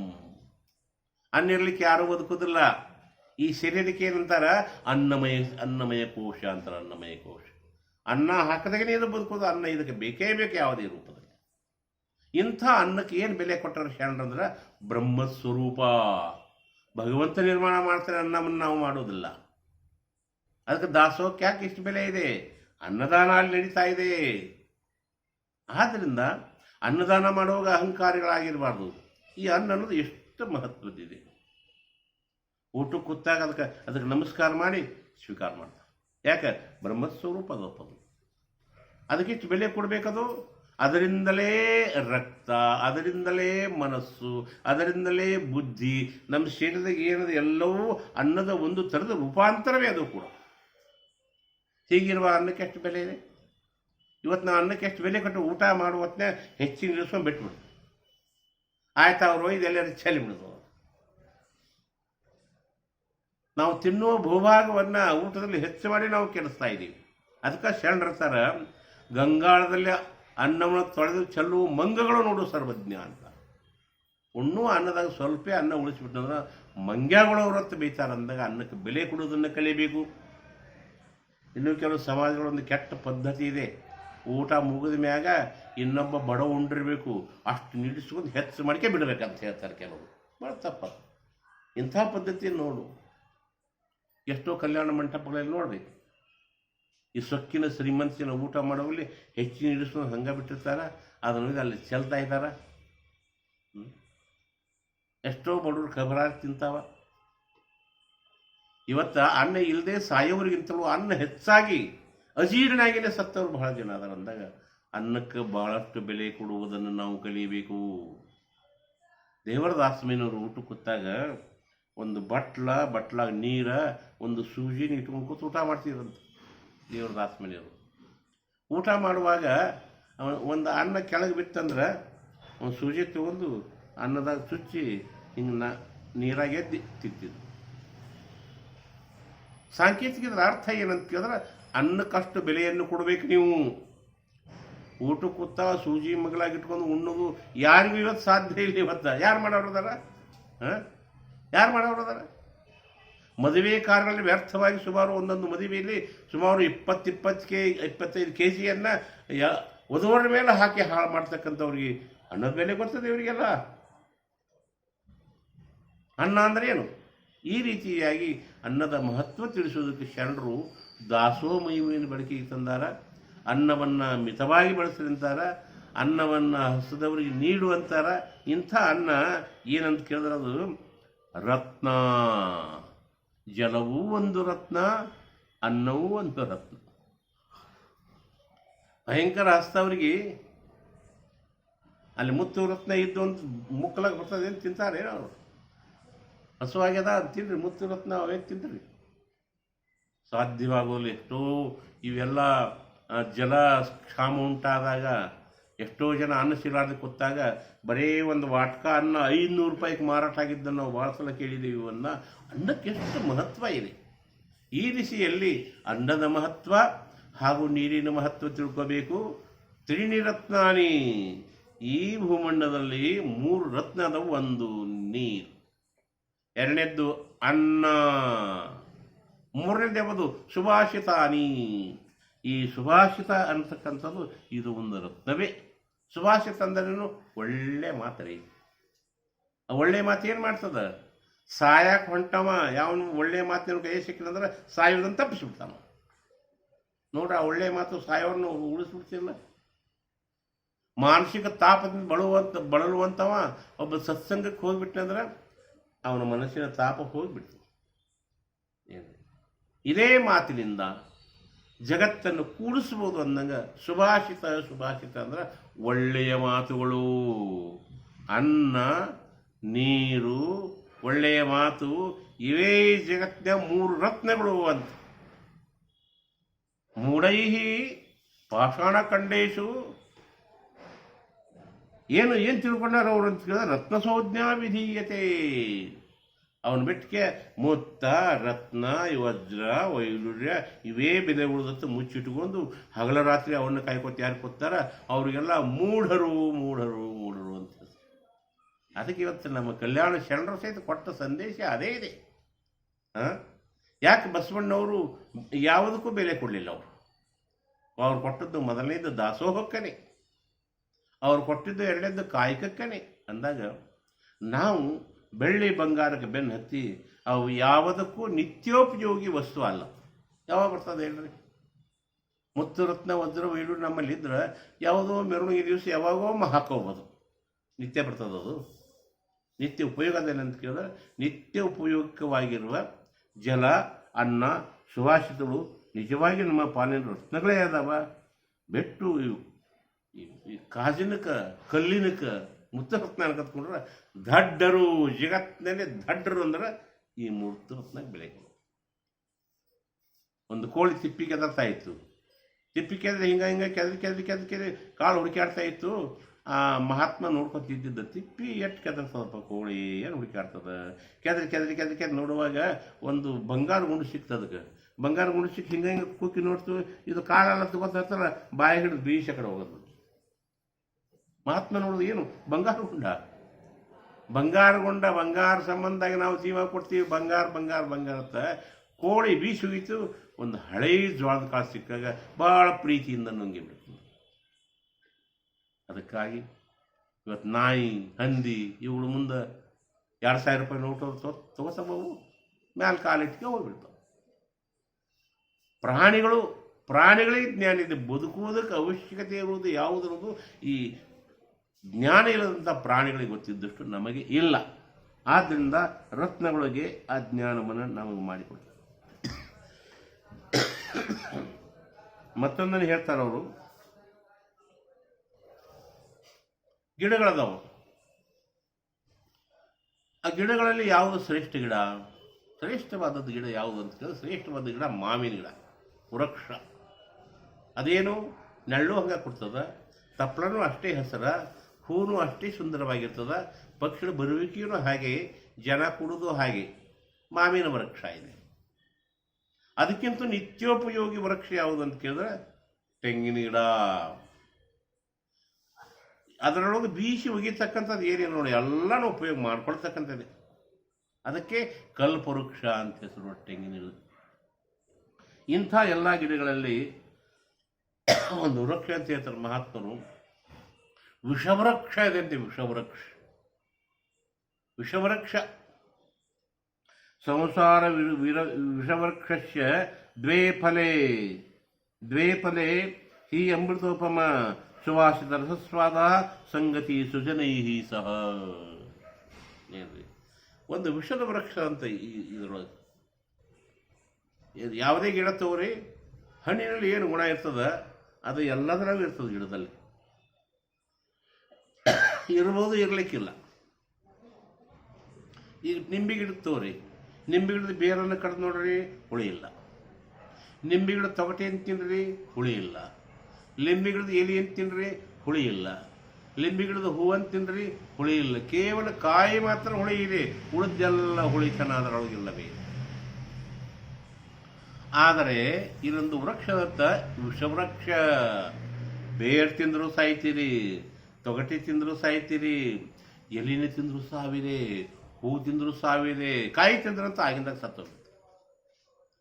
ಅನ್ನ ಇರ್ಲಿಕ್ಕೆ ಯಾರೂ ಬದುಕೋದಿಲ್ಲ. ಈ ಶರೀರಕ್ಕೆ ಏನಂತಾರ? ಅನ್ನಮಯ ಕೋಶ ಅಂತಾರೆ. ಅನ್ನಮಯ ಕೋಶ. ಅನ್ನ ಹಾಕದಾಗನೇ ಇದು ಬದುಕೋದು. ಅನ್ನ ಇದಕ್ಕೆ ಬೇಕೇ ಬೇಕು ಯಾವುದೇ ರೂಪದಲ್ಲಿ. ಇಂಥ ಅನ್ನಕ್ಕೆ ಏನು ಬೆಲೆ ಕೊಟ್ಟರು ಶರಣರಂದ್ರೆ ಬ್ರಹ್ಮಸ್ವರೂಪ. ಭಗವಂತ ನಿರ್ಮಾಣ ಮಾಡ್ತಾರೆ, ಅನ್ನವನ್ನು ನಾವು ಮಾಡೋದಿಲ್ಲ. ಅದಕ್ಕೆ ದಾಸೋಹಕ್ಕೆ ಯಾಕೆ ಇಷ್ಟು ಬೆಲೆ ಇದೆ? ಅನ್ನದಾನ ಅಲ್ಲಿ ನಡೀತಾ ಇದೆ. ಆದ್ದರಿಂದ ಅನ್ನದಾನ ಮಾಡುವಾಗ ಅಹಂಕಾರಿಗಳಾಗಿರಬಾರ್ದು. ಈ ಅನ್ನ ಅನ್ನೋದು ಎಷ್ಟು ಮಹತ್ವದಿದೆ. ಊಟಕ್ಕೆ ಕೂತಾಗ ಅದಕ್ಕೆ ನಮಸ್ಕಾರ ಮಾಡಿ ಸ್ವೀಕಾರ ಮಾಡ್ತಾರೆ. ಯಾಕೆ? ಬ್ರಹ್ಮಸ್ವರೂಪ ಅದೊಪ್ಪದು. ಅದಕ್ಕಿಷ್ಟು ಬೆಲೆ ಕೊಡಬೇಕದು. ಅದರಿಂದಲೇ ರಕ್ತ, ಅದರಿಂದಲೇ ಮನಸ್ಸು, ಅದರಿಂದಲೇ ಬುದ್ಧಿ, ನಮ್ಮ ಶರೀರದಾಗ ಏನದು ಎಲ್ಲವೂ ಅನ್ನದ ಒಂದು ಥರದ ರೂಪಾಂತರವೇ ಅದು ಕೂಡ. ಹೀಗಿರುವ ಅನ್ನಕ್ಕೆ ಎಷ್ಟು ಬೆಲೆ ಇದೆ? ಇವತ್ತು ನಾವು ಅನ್ನಕ್ಕೆ ಎಷ್ಟು ಬೆಲೆ ಕೊಟ್ಟು ಊಟ ಮಾಡುವತ್ತೇ ಹೆಚ್ಚಿನ ಇಳಿಸ್ಕೊಂಡು ಬಿಟ್ಬಿಡು. ಆಯ್ತು, ಅವ್ರು ಒಯ್ದು ಎಲ್ಲರೂ ಚೆಲ್ಲಿ ಬಿಡೋದು. ನಾವು ತಿನ್ನುವ ಭೂಭಾಗವನ್ನು ಊಟದಲ್ಲಿ ಹೆಚ್ಚು ಮಾಡಿ ನಾವು ಕೆಡಿಸ್ತಾ ಇದ್ದೀವಿ. ಅದಕ್ಕೆ ಶರಣರ್ತಾರ, ಗಂಗಾಳದಲ್ಲಿ ಅನ್ನವನ್ನು ತೊಳೆದು ಚೆಲ್ಲುವ ಮಂಗಗಳು ನೋಡು ಸರ್ವಜ್ಞ ಅಂತ. ಉಣ್ಣುವ ಅನ್ನದಾಗ ಸ್ವಲ್ಪ ಅನ್ನ ಉಳಿಸ್ಬಿಟ್ಟಂದ್ರೆ ಮಂಗ್ಯಾಗಳು ವ್ರತ ಬೈತಾರೆ ಅಂದಾಗ ಅನ್ನಕ್ಕೆ ಬೆಲೆ ಕೊಡೋದನ್ನು ಕಲಿಬೇಕು. ಇನ್ನೂ ಕೆಲವು ಸಮಾಜಗಳೊಂದು ಕೆಟ್ಟ ಪದ್ಧತಿ ಇದೆ. ಊಟ ಮುಗಿದ ಮ್ಯಾಗ ಇನ್ನೊಬ್ಬ ಬಡ ಉಂಡಿರಬೇಕು, ಅಷ್ಟು ನಿಲ್ಲಿಸ್ಕೊಂಡು ಹೆಚ್ಚು ಮಾಡಿಕೆ ಬಿಡಬೇಕಂತ ಹೇಳ್ತಾರೆ ಕೆಲವರು. ಭಾಳ ತಪ್ಪ. ಇಂಥ ಪದ್ಧತಿಯನ್ನು ನೋಡು. ಎಷ್ಟೋ ಕಲ್ಯಾಣ ಮಂಟಪಗಳಲ್ಲಿ ನೋಡ್ಬೇಕು, ಈ ಸೊಕ್ಕಿನ ಶ್ರೀಮಂತಿನ ಊಟ ಮಾಡೋಲ್ಲಿ ಹೆಚ್ಚಿನ ಹಿಡಿಸ್ಕೊಂಡು ಹಂಗೆ ಬಿಟ್ಟಿರ್ತಾರೆ, ಅದನ್ನ ಅಲ್ಲಿ ಚೆಲ್ತಾ ಇದ್ದಾರೆ. ಎಷ್ಟೋ ಬಡವರು ಖಬರಾಗಿ ತಿಂತಾವ. ಇವತ್ತು ಅನ್ನ ಇಲ್ಲದೆ ಸಾಯೋರಿಗಿಂತಲೂ ಅನ್ನ ಹೆಚ್ಚಾಗಿ ಅಜೀರ್ಣಾಗಿಯೇ ಸತ್ತವರು ಬಹಳ ಜನ ಅದಾರ. ಅಂದಾಗ ಅನ್ನಕ್ಕೆ ಬಹಳಷ್ಟು ಬೆಲೆ ಕೊಡುವುದನ್ನು ನಾವು ಕಲಿಯಬೇಕು. ದೇವರದಾಸಮೇನವರು ಊಟ ಕೂತಾಗ ಒಂದು ಬಟ್ಲಾಗ ನೀರ ಒಂದು ಸೂಜಿನ ಇಟ್ಕೊಂಡು ಕೂತು ಊಟ ಮಾಡ್ತಿದ್ರಂತ ದೇವರದಾಸಮೇನವರು. ಊಟ ಮಾಡುವಾಗ ಒಂದು ಅನ್ನ ಕೆಳಗೆ ಬಿತ್ತಂದ್ರೆ ಒಂದು ಸೂಜಿ ತಗೊಂಡು ಅನ್ನದಾಗ ಚುಚ್ಚಿ ಹಿಂಗೆ ನೀರಾಗೆ ತಿಂತಿದ್ರು. ಸಾಂಕೇತಿಕದ ಅರ್ಥ ಏನಂತ ಕೇಳಿದ್ರೆ ಅನ್ನಕ್ಕಷ್ಟು ಬೆಲೆಯನ್ನು ಕೊಡಬೇಕು ನೀವು. ಊಟ ಕೂತ ಸೂಜಿ ಮಗಳಾಗಿಟ್ಕೊಂಡು ಉಣ್ಣೋದು ಯಾರಿಗೂ ಇವತ್ತು ಸಾಧ್ಯ ಇಲ್ಲ. ಇವತ್ತು ಯಾರು ಮಾಡೋರದಾರ? ಯಾರು ಮಾಡೋರದಾರ? ಮದುವೆ ಕಾರ್ಯಗಳಲ್ಲಿ ವ್ಯರ್ಥವಾಗಿ ಸುಮಾರು ಒಂದೊಂದು ಮದುವೆಯಲ್ಲಿ ಸುಮಾರು 20-25 kg ವಧುವರ ಮೇಲೆ ಹಾಕಿ ಹಾಳು ಮಾಡ್ತಕ್ಕಂಥವ್ರಿಗೆ ಅನ್ನದ ಬೆಲೆ ಗೊತ್ತದೆ ಇವರಿಗೆಲ್ಲ. ಅನ್ನ ಅಂದ್ರೆ ಏನು? ಈ ರೀತಿಯಾಗಿ ಅನ್ನದ ಮಹತ್ವ ತಿಳಿಸೋದಕ್ಕೆ ಶರಣರು ದಾಸೋ ಮಹಿಮೆಯನ್ನು ಬೆಳಕಿಗೆ ತಂದಾರ. ಅನ್ನವನ್ನು ಮಿತವಾಗಿ ಬಳಸಿದಂತಾರ, ಅನ್ನವನ್ನು ಹಸದವರಿಗೆ ನೀಡುವಂತಾರ. ಇಂಥ ಅನ್ನ ಏನಂತ ಕೇಳಿದ್ರೆ ಅದು ರತ್ನ. ಜಲವೂ ಒಂದು ರತ್ನ, ಅನ್ನವೂ ಒಂದು ರತ್ನ. ಭಯಂಕರ ಹಸ್ತವರಿಗೆ ಅಲ್ಲಿ ಮುತ್ತು ರತ್ನ ಇದ್ದು ಅಂತ ಮುಕ್ಕಲಾಗ ಬರ್ತದೆ ಅಂತ ತಿಂತಾರೆ ಅವರು. ಹಸುವಾಗ್ಯದ ಅದು ತಿನ್ರಿ, ಮುತ್ತು ರತ್ನ ಅವೇ ತಿನ್ರಿ. ಸಾಧ್ಯವಾಗೋಲ್ಲ. ಎಷ್ಟೋ ಇವೆಲ್ಲ ಜಲ ಕ್ಷಾಮ ಉಂಟಾದಾಗ ಎಷ್ಟೋ ಜನ ಅನ್ನ ಸಿಲಾರ್ದು ಕೂತಾಗ ಬರೀ ಒಂದು ವಾಟ್ಕ ಅನ್ನ 500 ರೂಪಾಯಿಗೆ ಮಾರಾಟ ಆಗಿದ್ದನ್ನು ನಾವು ಭಾಳ ಸಲ ಕೇಳಿದ್ದೀವಿ. ಅನ್ನಕ್ಕೆ ಎಷ್ಟು ಮಹತ್ವ ಇದೆ. ಈ ದಿಸೆಯಲ್ಲಿ ಅನ್ನದ ಮಹತ್ವ ಹಾಗೂ ನೀರಿನ ಮಹತ್ವ ತಿಳ್ಕೋಬೇಕು. ತ್ರಿನಿರತ್ನಾನಿ, ಈ ಭೂಮಂಡಲದಲ್ಲಿ 3 ರತ್ನ ಅದವು. ಒಂದು ನೀರು, ಎರಡನೇದ್ದು ಅನ್ನ, ಮೂರನೇದು ಯಾವುದು ಸುಭಾಷಿತಾನಿ. ಈ ಸುಭಾಷಿತ ಅಂತಕ್ಕಂಥದ್ದು ಇದು ಒಂದು ರತ್ನವೇ. ಸುಭಾಷಿತ ಅಂದ್ರೇನು? ಒಳ್ಳೆ ಮಾತ್ರಿ. ಒಳ್ಳೆ ಮಾತು ಏನು ಮಾಡ್ತದ? ಸಾಯಕ್ಕೆ ಹೊಂಟವ ಯಾವನು ಒಳ್ಳೆ ಮಾತಿನ ಕೈ ಸಿಕ್ಕಿದಂದ್ರೆ ಸಾಯೋದನ್ನು ತಪ್ಪಿಸ್ಬಿಡ್ತಾನ. ನೋಡ್ರಿ, ಆ ಒಳ್ಳೆ ಮಾತು ಸಾಯೋರನ್ನು ಉಳಿಸ್ಬಿಡ್ತಿಲ್ಲ. ಮಾನಸಿಕ ತಾಪದಿಂದ ಬಳಲುವಂತವ ಒಬ್ಬ ಸತ್ಸಂಗಕ್ಕೆ ಹೋಗ್ಬಿಟ್ಟಂದ್ರೆ ಅವನ ಮನಸ್ಸಿನ ತಾಪ ಹೋಗ್ಬಿಡ್ತು. ಇದೇ ಮಾತಿನಿಂದ ಜಗತ್ತನ್ನು ಕೂಡಿಸ್ಬೋದು ಅಂದಂಗ ಸುಭಾಷಿತ ಅಂದ್ರೆ ಒಳ್ಳೆಯ ಮಾತುಗಳು. ಅನ್ನ, ನೀರು, ಒಳ್ಳೆಯ ಮಾತು, ಇವೇ ಜಗತ್ತಿನ 3 ರತ್ನಗಳು ಅಂತ. ಮೂಢೈಹಿ ಪಾಷಾಣ ಖಂಡೇಶು. ಏನು ತಿಳ್ಕೊಂಡಾರ ಅವರು ಅಂತ ಕೇಳಿದ್ರೆ ರತ್ನ ಸಂಜ್ಞಾ ವಿಧೀಯತೆ. ಅವನ ಬಿಟ್ಟಿಗೆ ಮುತ್ತ, ರತ್ನ, ವಜ್ರ, ವೈಡೂರ್ಯ ಇವೇ ಬೆಲೆ ಉಳಿದತ್ತು ಮುಚ್ಚಿಟ್ಕೊಂಡು ಹಗಲ ರಾತ್ರಿ ಅವನ್ನ ಕಾಯ್ಕೊತ ಯಾರು ಕೊತ್ತಾರ ಅವರಿಗೆಲ್ಲ ಮೂಢರು ಅಂತ. ಅದಕ್ಕೆ ಇವತ್ತು ನಮ್ಮ ಕಲ್ಯಾಣ ಶರಣರ ಸಹಿತ ಕೊಟ್ಟ ಸಂದೇಶ ಅದೇ ಇದೆ. ಯಾಕೆ ಬಸವಣ್ಣವರು ಯಾವುದಕ್ಕೂ ಬೆಲೆ ಕೊಡಲಿಲ್ಲ? ಅವ್ರು ಕೊಟ್ಟದ್ದು ಮೊದಲನೇದು ದಾಸೋಹಕ್ಕನೇ, ಅವ್ರು ಕೊಟ್ಟಿದ್ದು ಎರಡನೇದ್ದು ಕಾಯಕಕ್ಕನೇ. ಅಂದಾಗ ನಾವು ಬೆಳ್ಳಿ ಬಂಗಾರಕ್ಕೆ ಬೆನ್ನು ಹತ್ತಿ ಅವು ಯಾವುದಕ್ಕೂ ನಿತ್ಯೋಪಯೋಗಿ ವಸ್ತು ಅಲ್ಲ. ಯಾವಾಗ ಬರ್ತದೆ ಹೇಳ್ರಿ? ಮುತ್ತು, ರತ್ನ, ವಜ್ರ, ವೈಡೂರು ನಮ್ಮಲ್ಲಿದ್ರೆ ಯಾವುದೋ ಮೆರವಣಿಗೆ ದಿವಸ ಯಾವಾಗೋ ಹಾಕೋಬೋದು. ನಿತ್ಯ ಬರ್ತದದು. ನಿತ್ಯ ಉಪಯೋಗದೇನಂತ ಕೇಳಿದ್ರೆ ನಿತ್ಯ ಉಪಯೋಗವಾಗಿರುವ ಜಲ, ಅನ್ನ, ಸುಭಾಷಿತಗಳು ನಿಜವಾಗಿ ನಮ್ಮ ಪಾಲಿನ ರತ್ನಗಳೇ ಅದಾವ. ಬೆಟ್ಟು ಈ ಕಾಜಿನಕ, ಕಲ್ಲಿನಕ, ಮುತ್ತು ರತ್ನ ಕತ್ಕೊಂಡ್ರೆ ದಡ್ಡರು, ಜಗತ್ತಿನಲ್ಲಿ ದಡ್ಡರು ಅಂದ್ರೆ ಈ ಮುತ್ತು ರತ್ನ ಬೆಲೆ. ಒಂದು ಕೋಳಿ ತಿಪ್ಪಿ ಕೆದರ್ತಾ ಇತ್ತು. ತಿಪ್ಪಿ ಕೆದ್ರೆ ಹಿಂಗೆ ಕೆದ್ರಿ ಕಾಳು ಹುಡುಕಾಡ್ತಾ ಇತ್ತು. ಆ ಮಹಾತ್ಮ ನೋಡ್ಕೊತಿದ್ದ ತಿಪ್ಪಿ ಎಷ್ಟು ಕೆದರ್ತದಪ್ಪ ಕೋಳಿ, ಏನು ಹುಡುಕಾಡ್ತದ. ಕೆದ್ರಿ ನೋಡುವಾಗ ಒಂದು ಬಂಗಾರ ಗುಂಡು ಸಿಕ್ತದ. ಅದಕ್ಕೆ ಬಂಗಾರ ಗುಂಡು ಸಿಕ್ಕಿ ಹಿಂಗೆ ಕೂಕಿ ನೋಡ್ತು. ಇದು ಕಾಳೆಲ್ಲ ತಗೋತಾರ, ಬಾಯಿ ಹಿಡಿದು ಬೀಸ ಕಡೆ ಹೋಗೋದು. ಮಹಾತ್ಮ ನೋಡೋದು ಏನು ಬಂಗಾರ ಗುಂಡ. ಬಂಗಾರಗೊಂಡ ಬಂಗಾರ ಸಂಬಂಧಾಗಿ ನಾವು ಜೀವ ಕೊಡ್ತೀವಿ, ಬಂಗಾರ ಬಂಗಾರ ಬಂಗಾರ ಅಂತ. ಕೋಳಿ ಬೀಸಿ ಹೋಗಿತ್ತು, ಒಂದು ಹಳೇ ಜೋಳದ ಕಾಳು ಸಿಕ್ಕಾಗ ಭಾಳ ಪ್ರೀತಿಯಿಂದ ನುಂಗಿ ಬಿಡ್ತೀವಿ. ಅದಕ್ಕಾಗಿ ಇವತ್ತು ನಾಯಿ ಹಂದಿ ಇವುಗಳು ಮುಂದೆ 2,000 ರೂಪಾಯಿ ನೋಟು ತಗೋಸಬಹು ಮ್ಯಾಲ ಕಾಲಿಟ್ಟಿಗೆ ಹೋಗ್ಬಿಡ್ತಾವೆ. ಪ್ರಾಣಿಗಳಿಗೆ ಜ್ಞಾನ ಇದೆ. ಬದುಕುವುದಕ್ಕೆ ಅವಶ್ಯಕತೆ ಇರುವುದು ಯಾವುದನ್ನೋದು ಈ ಜ್ಞಾನ ಇಲ್ಲದಂಥ ಪ್ರಾಣಿಗಳಿಗೆ ಗೊತ್ತಿದ್ದಷ್ಟು ನಮಗೆ ಇಲ್ಲ. ಆದ್ದರಿಂದ ರತ್ನಗಳಿಗೆ ಆ ಜ್ಞಾನವನ್ನು ನಮಗೆ ಮಾಡಿಕೊಡ್ತಾರೆ. ಮತ್ತೊಂದನ್ನು ಹೇಳ್ತಾರೆ ಅವರು, ಗಿಡಗಳದಾವು. ಆ ಗಿಡಗಳಲ್ಲಿ ಯಾವುದು ಶ್ರೇಷ್ಠ ಗಿಡ? ಶ್ರೇಷ್ಠವಾದದ್ದು ಗಿಡ ಯಾವುದು ಅಂತ ಕೇಳಿದ್ರೆ ಶ್ರೇಷ್ಠವಾದ ಗಿಡ ಮಾವಿನ ಗಿಡ, ವೃಕ್ಷ. ಅದೇನು ನೆರಳು ಹಂಗೆ ಕೊಡ್ತದ, ತಪ್ಪಲನೂ ಅಷ್ಟೇ ಹೆಸರ, ಹೂನು ಅಷ್ಟೇ ಸುಂದರವಾಗಿರ್ತದ, ಪಕ್ಷಿಗಳ ಬರುವಿಕೆಯೂ ಹಾಗೆ, ಜನ ಕೊಡೋದು ಹಾಗೆ. ಮಾವಿನ ವೃಕ್ಷ ಇದೆ. ಅದಕ್ಕಿಂತ ನಿತ್ಯೋಪಯೋಗಿ ವೃಕ್ಷ ಯಾವುದು ಅಂತ ಕೇಳಿದ್ರೆ ತೆಂಗಿನ ಗಿಡ. ಅದರೊಳಗೆ ಬೀಸಿ ಒಗಿತಕ್ಕಂಥದ್ದು ಏನೇನು ನೋಡಿ ಎಲ್ಲನೂ ಉಪಯೋಗ ಮಾಡ್ಕೊಳ್ತಕ್ಕಂಥದ್ದೇ. ಅದಕ್ಕೆ ಕಲ್ಪವೃಕ್ಷ ಅಂತ ಹೆಸರು ತೆಂಗಿನ ಗಿಡ. ಇಂಥ ಎಲ್ಲ ಗಿಡಗಳಲ್ಲಿ ಒಂದು ವೃಕ್ಷ ಅಂತ ಹೇಳ್ತಾರೆ ಮಹಾತ್ಮರು. ವಿಷವೃಕ್ಷ ಇದೆ ಅಂತೆ. ವಿಷವೃಕ್ಷ ಸಂಸಾರ ವಿಷವೃಕ್ಷಸ್ಯ ದ್ವೇ ಫಲೇ ಹಿ ಅಮೃತೋಪಮ ಸುವಾಸಿತ ರಸಸ್ವಾದ ಸಂಗತಿ ಸುಜನೈ ಸಹ. ಒಂದು ವಿಷದ ವೃಕ್ಷ ಅಂತ ಇದರೊಳಗೆ. ಯಾವುದೇ ಗಿಡ ತಗೋರಿ, ಹಣ್ಣಿನಲ್ಲಿ ಏನು ಗುಣ ಇರ್ತದ ಅದು ಎಲ್ಲದರಾಗೂ ಇರ್ತದೆ. ಗಿಡದಲ್ಲಿ ಇರ್ಬೋದು, ಇರಲಿಕ್ಕಿಲ್ಲ. ಈಗ ನಿಂಬೆ ಗಿಡ ತಗೋರಿ, ನಿಂಬೆ ಗಿಡದ ಬೇರನ್ನು ಕಡ್ದು ನೋಡ್ರಿ, ಹುಳಿ ಇಲ್ಲ. ನಿಂಬೆ ಗಿಡದ ತೊಗಟೆ ಅಂತ ತಿನ್ರಿ, ಹುಳಿ ಇಲ್ಲ. ಲಿಂಬೆ ಗಿಡದ ಎಲೆ ಅಂತ ತಿನ್ರಿ, ಹುಳಿ ಇಲ್ಲ. ಲಿಂಬೆ ಗಿಡದ ಹೂವಂತ ತಿನ್ರಿ, ಹುಳಿ ಇಲ್ಲ. ಕೇವಲ ಕಾಯಿ ಮಾತ್ರ ಹುಳಿ ಇದೆ, ಉಳಿದೆಲ್ಲ ಹುಳಿತನ ಅದರೊಳಗಿಲ್ಲವೇ. ಆದರೆ ಇದೊಂದು ವೃಕ್ಷದಂತ ವಿಷವೃಕ್ಷ. ಬೇರು ತಿಂದರೂ ಸಾಯ್ತೀರಿ, ತೊಗಟೆ ತಿಂದರೂ ಸಾಯ್ತೀರಿ, ಎಲಿನ ತಿಂದರೂ ಸಾವಿದೆ, ಹೂ ತಿಂದರೂ ಸಾವಿದೆ, ಕಾಯಿ ತಿಂದ್ರಂತ ಆಗಿಂದಾಗ ಸತ್ತೋಗುತ್ತೆ.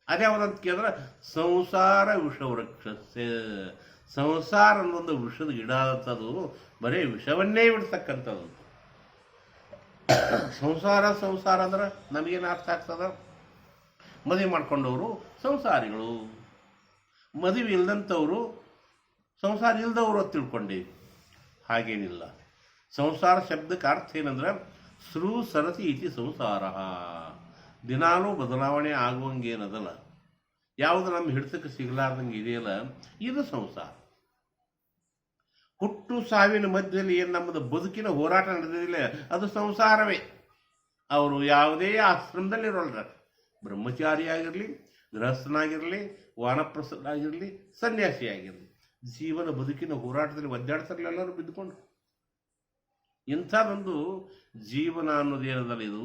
ಅದೇ ಯಾವ್ದಂತ ಕೇಳಿದ್ರೆ ಸಂಸಾರ ವಿಷವೃಕ್ಷ. ಸಂಸಾರ ಅನ್ನೊಂದು ವಿಷದ ಗಿಡ ಅಂತದು ಬರೀ ವಿಷವನ್ನೇ ಬಿಡ್ತಕ್ಕಂಥದ್ದು. ಸಂಸಾರ ಅಂದ್ರೆ ನಮಗೇನು ಅರ್ಥ ಆಗ್ತದ? ಮದುವೆ ಮಾಡ್ಕೊಂಡವರು ಸಂಸಾರಿಗಳು, ಮದುವೆ ಇಲ್ದಂಥವರು ಸಂಸಾರ ಇಲ್ದವರು ಅಂತ ತಿಳ್ಕೊಂಡೇವಿ. ಹಾಗೇನಿಲ್ಲ. ಸಂಸಾರ ಶಬ್ದಕ್ಕೆ ಅರ್ಥ ಏನಂದ್ರೆ ಸೃ ಸರತಿ ಇತಿ ಸಂಸಾರ. ದಿನಾಲೂ ಬದಲಾವಣೆ ಆಗುವಂಗೇನದಲ್ಲ, ಯಾವುದು ನಮ್ಮ ಹಿಡಿತಕ್ಕೆ ಸಿಗಲಾರ್ದಂಗೆ ಇದೆಯಲ್ಲ, ಇದು ಸಂಸಾರ. ಹುಟ್ಟು ಸಾವಿನ ಮಧ್ಯದಲ್ಲಿ ಏನು ನಮ್ಮದು ಬದುಕಿನ ಹೋರಾಟ ನಡೆದಿಲ್ಲ, ಅದು ಸಂಸಾರವೇ. ಅವರು ಯಾವುದೇ ಆಶ್ರಮದಲ್ಲಿರೋಲ್ರ, ಬ್ರಹ್ಮಚಾರಿಯಾಗಿರಲಿ, ಗೃಹಸ್ಥನಾಗಿರಲಿ, ವಾನಪ್ರಸ್ಥನಾಗಿರಲಿ, ಸನ್ಯಾಸಿಯಾಗಿರಲಿ, ಜೀವನ ಬದುಕಿನ ಹೋರಾಟದಲ್ಲಿ ಒದ್ದಾಡ್ತಾರಲ್ಲ ಎಲ್ಲರೂ ಬಿದ್ದುಕೊಂಡು. ಇಂಥದ್ದೊಂದು ಜೀವನ ಅನ್ನೋದೇನದಲ್ಲ, ಇದು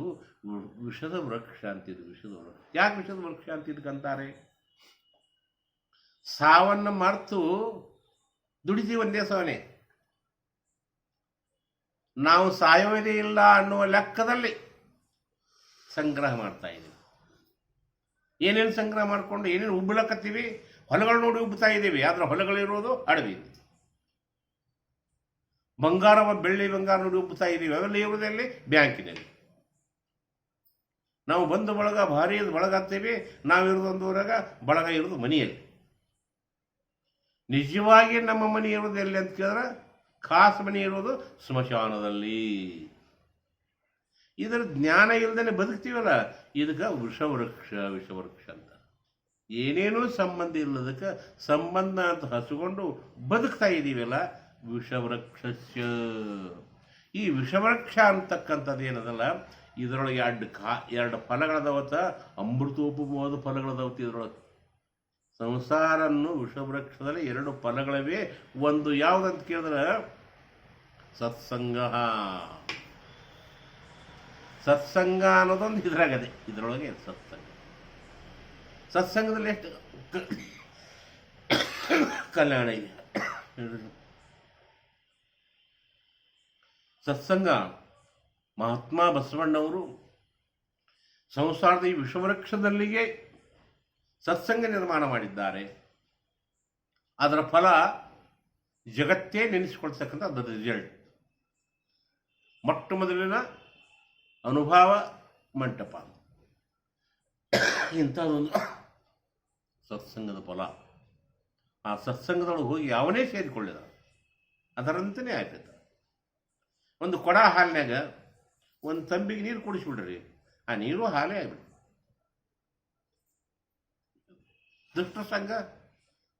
ವಿಷದ ವೃಕ್ಷ ಅಂತಿದ್ದು. ವಿಷದ ವೃಕ್ಷ ಯಾಕೆ ವಿಷದ ವೃಕ್ಷ ಅಂತ ಇದಕ್ಕಂತಾರೆ? ಸಾವನ್ನು ಮರೆತು ದುಡಿತೀವಿ ಒಂದೇ ಸವನೆ. ನಾವು ಸಾಯೋದೇ ಇಲ್ಲ ಅನ್ನುವ ಲೆಕ್ಕದಲ್ಲಿ ಸಂಗ್ರಹ ಮಾಡ್ತಾ ಇದ್ದೀವಿ. ಏನೇನು ಸಂಗ್ರಹ ಮಾಡಿಕೊಂಡು ಏನೇನು ಉಬ್ಬಲಕತ್ತೀವಿ, ಹೊಲಗಳು ನೋಡಿ ಉಬ್ಬುತ್ತಾ ಇದ್ದೀವಿ. ಆದ್ರೆ ಹೊಲಗಳಿರೋದು ಅಡವಿ. ಬೆಳ್ಳಿ ಬಂಗಾರ ನೋಡಿ ಉಬ್ಬುತ್ತಾ ಇದ್ದೀವಿ, ಅವೆಲ್ಲ ಇರೋದಲ್ಲಿ ಬ್ಯಾಂಕಿನಲ್ಲಿ. ನಾವು ಬಂದು ಬಳಗ ಭಾರಿ ಬಳಗ ಹತ್ತೀವಿ, ನಾವಿರೋದೊಂದು ಊರಾಗ, ಬಳಗ ಇರೋದು ಮನೆಯಲ್ಲಿ. ನಿಜವಾಗಿ ನಮ್ಮ ಮನೆ ಇರೋದು ಎಲ್ಲಿ ಅಂತ ಕೇಳಿದ್ರೆ ಖಾಸ್ ಮನೆ ಇರೋದು ಸ್ಮಶಾನದಲ್ಲಿ. ಇದರ ಜ್ಞಾನ ಇಲ್ಲದೇ ಬದುಕ್ತೀವಲ್ಲ, ಇದಕ್ಕೆ ವಿಷವೃಕ್ಷ ಅಂತ. ಏನೇನೂ ಸಂಬಂಧ ಇಲ್ಲದಕ್ಕೆ ಸಂಬಂಧ ಅಂತ ಹಸುಕೊಂಡು ಬದುಕ್ತಾ ಇದ್ದೀವಲ್ಲ, ವಿಷವೃಕ್ಷಸ್ಯ. ಈ ವಿಷವೃಕ್ಷ ಅಂತಕ್ಕಂಥದ್ದು ಏನದಲ್ಲ, ಇದರೊಳಗೆ ಎರಡು ಫಲಗಳದವತ್ತ, ಅಮೃತೋಪಮವಾದ ಫಲಗಳದವತ್ತು ಇದರೊಳಗೆ. ಸಂಸಾರನ್ನು ವಿಷವೃಕ್ಷದಲ್ಲಿ 2 ಫಲಗಳಿವೆ. ಒಂದು ಯಾವುದಂತ ಕೇಳಿದ್ರೆ ಸತ್ಸಂಗ ಅನ್ನೋದೊಂದು ಇದ್ರಾಗದೆ. ಇದರೊಳಗೆ ಸತ್ಸಂಗದಲ್ಲಿ ಎಷ್ಟು ಕಲ್ಯಾಣ ಇದೆ. ಸತ್ಸಂಗ ಮಹಾತ್ಮ ಬಸವಣ್ಣವರು ಸಂಸಾರದ ಈ ವಿಷವೃಕ್ಷದಲ್ಲಿಯೇ ಸತ್ಸಂಗ ನಿರ್ಮಾಣ ಮಾಡಿದ್ದಾರೆ. ಅದರ ಫಲ ಜಗತ್ತೇ ನೆನೆಸಿಕೊಳ್ತಕ್ಕಂಥ ಅದರ ರಿಸಲ್ಟ್. ಮೊಟ್ಟ ಮೊದಲಿನ ಅನುಭವ ಮಂಟಪ ಇಂಥದ್ದೊಂದು ಸತ್ಸಂಗದ ಫಲ. ಆ ಸತ್ಸಂಗದೊಳಗೆ ಹೋಗಿ ಯಾವನೇ ಸೇರಿಕೊಳ್ಳಿದ ಅದರಂತೆಯೇ ಆಗ್ತೈತೆ. ಒಂದು ಕೊಡ ಹಾಲಿನಾಗ ಒಂದು ತಂಬಿಗೆ ನೀರು ಕುಡಿಸ್ಬಿಡ್ರಿ, ಆ ನೀರು ಹಾಲೇ ಆಗ್ಬಿಡ್ರಿ. ದುಷ್ಟ ಸಂಘ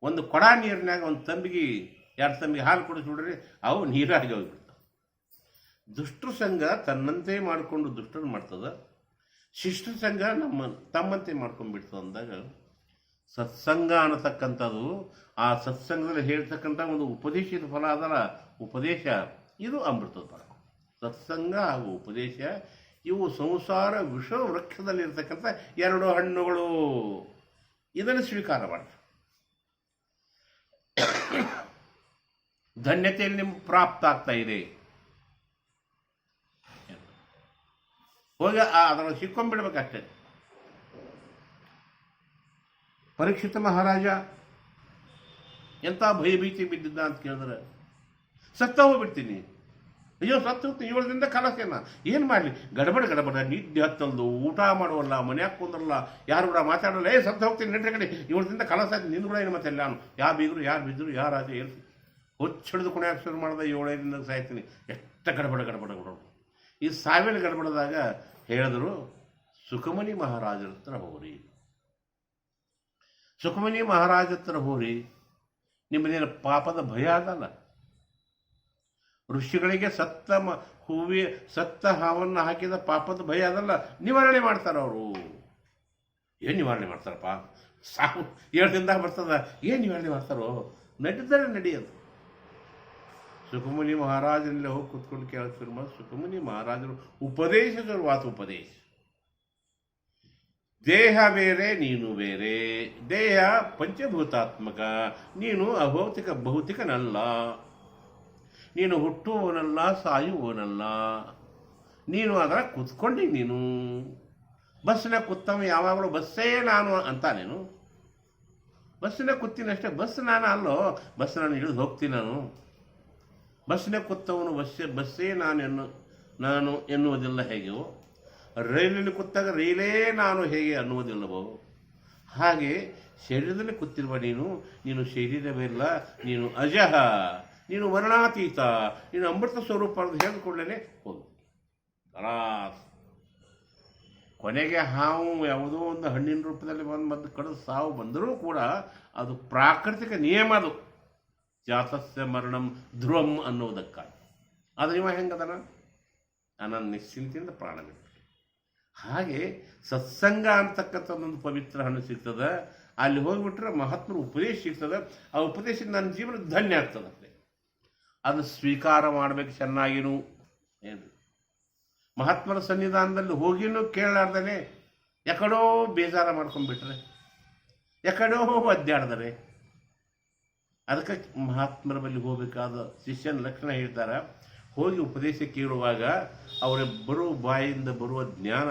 ಒಂದು ಕೊಡ ನೀರಿನಾಗ ಒಂದು ತಂಬಿಗೆ 2 ತಂಬಿಗೆ ಹಾಲು ಕುಡಿಸ್ಬಿಡ್ರಿ, ಅವು ನೀರಾಗಿ ಹೋಗ್ಬಿಡ್ತಾವೆ. ದುಷ್ಟ ಸಂಘ ತನ್ನಂತೆ ಮಾಡಿಕೊಂಡು ದುಷ್ಟರು ಮಾಡ್ತದ, ಶಿಷ್ಟ ಸಂಘ ತಮ್ಮಂತೆ ಮಾಡ್ಕೊಂಡ್ಬಿಡ್ತದೆ. ಅಂದಾಗ ಸತ್ಸಂಗ ಅನ್ನತಕ್ಕಂಥದ್ದು, ಆ ಸತ್ಸಂಗದಲ್ಲಿ ಹೇಳ್ತಕ್ಕಂಥ ಒಂದು ಉಪದೇಶದ ಫಲ ಅದಲ್ಲ, ಉಪದೇಶ ಇದು ಅಮೃತದ ಫಲ. ಸತ್ಸಂಗ ಹಾಗೂ ಉಪದೇಶ ಇವು ಸಂಸಾರ ವಿಷ ವೃಕ್ಷದಲ್ಲಿರ್ತಕ್ಕಂಥ 2 ಹಣ್ಣುಗಳು. ಇದನ್ನು ಸ್ವೀಕಾರ ಮಾಡಿ ಧನ್ಯತೆಯಲ್ಲಿ ನಿಮ್ಗೆ ಪ್ರಾಪ್ತ ಆಗ್ತಾ ಇದೆ. ಹೋಗಿ ಅದನ್ನು ಸಿಕ್ಕೊಂಡ್ಬಿಡ್ಬೇಕಷ್ಟೇ. ಪರೀಕ್ಷಿತ ಮಹಾರಾಜ ಎಂಥ ಭಯಭೀತಿ ಬಿದ್ದಿದ್ದ ಅಂತ ಕೇಳಿದ್ರೆ, ಸತ್ತ ಹೋಗ್ಬಿಡ್ತೀನಿ, ಅಯ್ಯೋ ಸತ್ತು ಹೋಗ್ತೀನಿ, 7 ದಿನದ ಕಲಸೇನ ಏನು ಮಾಡಲಿ, ಗಡಬಡ ನಿದ್ದೆ ಹತ್ತಲ್ದು, ಊಟ ಮಾಡುವಲ್ಲ, ಮನ್ಯಾಗ ಕುಂದ್ರಲ್ಲ, ಯಾರು ಕೂಡ ಮಾತಾಡಲ್ಲ, ಸತ್ತು ಹೋಗ್ತೀನಿ ನೆಟ್ರೆ ಕಡೆ 7 ದಿನದ ಕಲಸ ಆಯ್ತು, ನಿನ್ನ ಕೂಡ ಏನು ಮತ್ತೆ ಎಲ್ಲ ನಾನು ಯಾವ ಬೀಗರು ಯಾರು ಬಿದ್ದರು ಯಾರು ರಾಜ ಏನು ಹೊಚ್ಚಿಡಿದು ಕುಣಿಯಾಕ ಶುರು ಮಾಡಿದ 7 ದಿನದಾಗ ಸಾಯ್ತೀನಿ. ಎಷ್ಟು ಗಡಬಡ. ಈ ಸಾವಿನ ಗಡಬಡದಾಗ ಹೇಳಿದ್ರು, ಸುಖಮನಿ ಮಹಾರಾಜರ ಹತ್ರ ಹೋಗ್ರಿ, ಸುಖಮನಿ ಮಹಾರಾಜ ಹತ್ರ ಹೋಗ್ರಿ, ನಿಮ್ಮದೇನು ಪಾಪದ ಭಯ ಅದಲ್ಲ. ಋಷಿಗಳಿಗೆ ಸತ್ತ ಹಾವನ್ನು ಹಾಕಿದ ಪಾಪದ ಭಯ ಅದಲ್ಲ, ನಿವಾರಣೆ ಮಾಡ್ತಾರೆ ಅವರು. ಏನು ನಿವಾರಣೆ ಮಾಡ್ತಾರಪ್ಪ, ಸಾವು 7 ದಿನದಾಗ ಬರ್ತದ, ಏನು ನಿವಾರಣೆ ಮಾಡ್ತಾರೋ, ನಡೀತಾರೆ ನಡೆಯೋದು. ಸುಖಮುನಿ ಮಹಾರಾಜನಲ್ಲಿ ಹೋಗಿ ಕೂತ್ಕೊಂಡು ಕೇಳಿಸ್ತಿರುವ ಸುಖಮುನಿ ಮಹಾರಾಜರು ಉಪದೇಶ ಶುರುವಾತ. ಉಪದೇಶ, ದೇಹ ಬೇರೆ ನೀನು ಬೇರೆ, ದೇಹ ಪಂಚಭೂತಾತ್ಮಕ, ನೀನು ಅಭೌತಿಕ ಭೌತಿಕನಲ್ಲ, ನೀನು ಹುಟ್ಟುವವನಲ್ಲ ಸಾಯುವವನಲ್ಲ, ನೀನು ಅದರ ಕೂತ್ಕೊಂಡಿ. ನೀನು ಬಸ್ಸಿನ ಕೂತವ ಯಾವಾಗಲೂ ಬಸ್ಸೇ ನಾನು ಅಂತ, ನೀನು ಬಸ್ಸಿನ ಕೂತೀನಷ್ಟೇ, ಬಸ್ ನಾನು ಅಲ್ಲೋ, ಬಸ್ ನಾನು ಇಳಿದು ಹೋಗ್ತೀನಿ. ನಾನು ಬಸ್ಸಿನ ಕೂತವನು ಬಸ್ಸೇ ನಾನು ಎನ್ನುವುದಿಲ್ಲ ಹೇಗೆಯೋ, ರೈಲಿನಲ್ಲಿ ಕೂತಾಗ ರೈಲೇ ನಾನು ಹೇಗೆ ಅನ್ನುವುದಿಲ್ಲವೋ, ಹಾಗೆ ಶರೀರದಲ್ಲಿ ಕೂತಿರುವ ನೀನು ಶರೀರವಿಲ್ಲ, ನೀನು ಅಜಹ, ನೀನು ವರ್ಣಾತೀತ, ನೀನು ಅಮೃತ ಸ್ವರೂಪ ಅಂತ ಹೇಳಿಕೊಳ್ಳೇ ಹೋಗು. ಕೊನೆಗೆ ಹಾವು ಯಾವುದೋ ಒಂದು ಹಣ್ಣಿನ ರೂಪದಲ್ಲಿ ಬಂದು ಕಡಿದು ಸಾವು ಬಂದರೂ ಕೂಡ ಅದು ಪ್ರಾಕೃತಿಕ ನಿಯಮ. ಅದು ಜಾತಸ್ಯ ಮರಣಂ ಧ್ರುವಂ ಅನ್ನುವುದಕ್ಕಾಗಿ. ಆದರೆ ಇವ ಹೆಂಗದನ, ನಾನು ನಿಶ್ಚಿಂತೆಯಿಂದ ಪ್ರಾಣ ಬಿಟ್ಟು. ಹಾಗೆ ಸತ್ಸಂಗ ಅಂತಕ್ಕಂಥದ್ದೊಂದು ಪವಿತ್ರ ಹಣ್ಣು ಸಿಗ್ತದೆ. ಅಲ್ಲಿ ಹೋಗಿಬಿಟ್ರೆ ಮಹಾತ್ಮರು ಉಪದೇಶ ಸಿಗ್ತದೆ. ಆ ಉಪದೇಶ ನನ್ನ ಜೀವನ ಧನ್ಯ ಆಗ್ತದೆ. ಅದು ಸ್ವೀಕಾರ ಮಾಡಬೇಕು ಚೆನ್ನಾಗಿನೂ. ಏನು ಮಹಾತ್ಮರ ಸನ್ನಿಧಾನದಲ್ಲಿ ಹೋಗಿನೂ ಕೇಳಲಾರ್ದೇ ಎಕಡೋ ಬೇಜಾರ ಮಾಡ್ಕೊಂಡ್ಬಿಟ್ರೆ, ಎಕಡೋ ಅಡ್ಡಾಡಿದರೆ, ಅದಕ್ಕೆ ಮಹಾತ್ಮರ ಬಳಿ ಹೋಗಬೇಕಾದ ಶಿಷ್ಯನ ಲಕ್ಷಣ ಹೇಳ್ತಾರೆ. ಹೋಗಿ ಉಪದೇಶ ಕೇಳುವಾಗ ಅವರಿಬ್ಬರು ಬಾಯಿಂದ ಬರುವ ಜ್ಞಾನ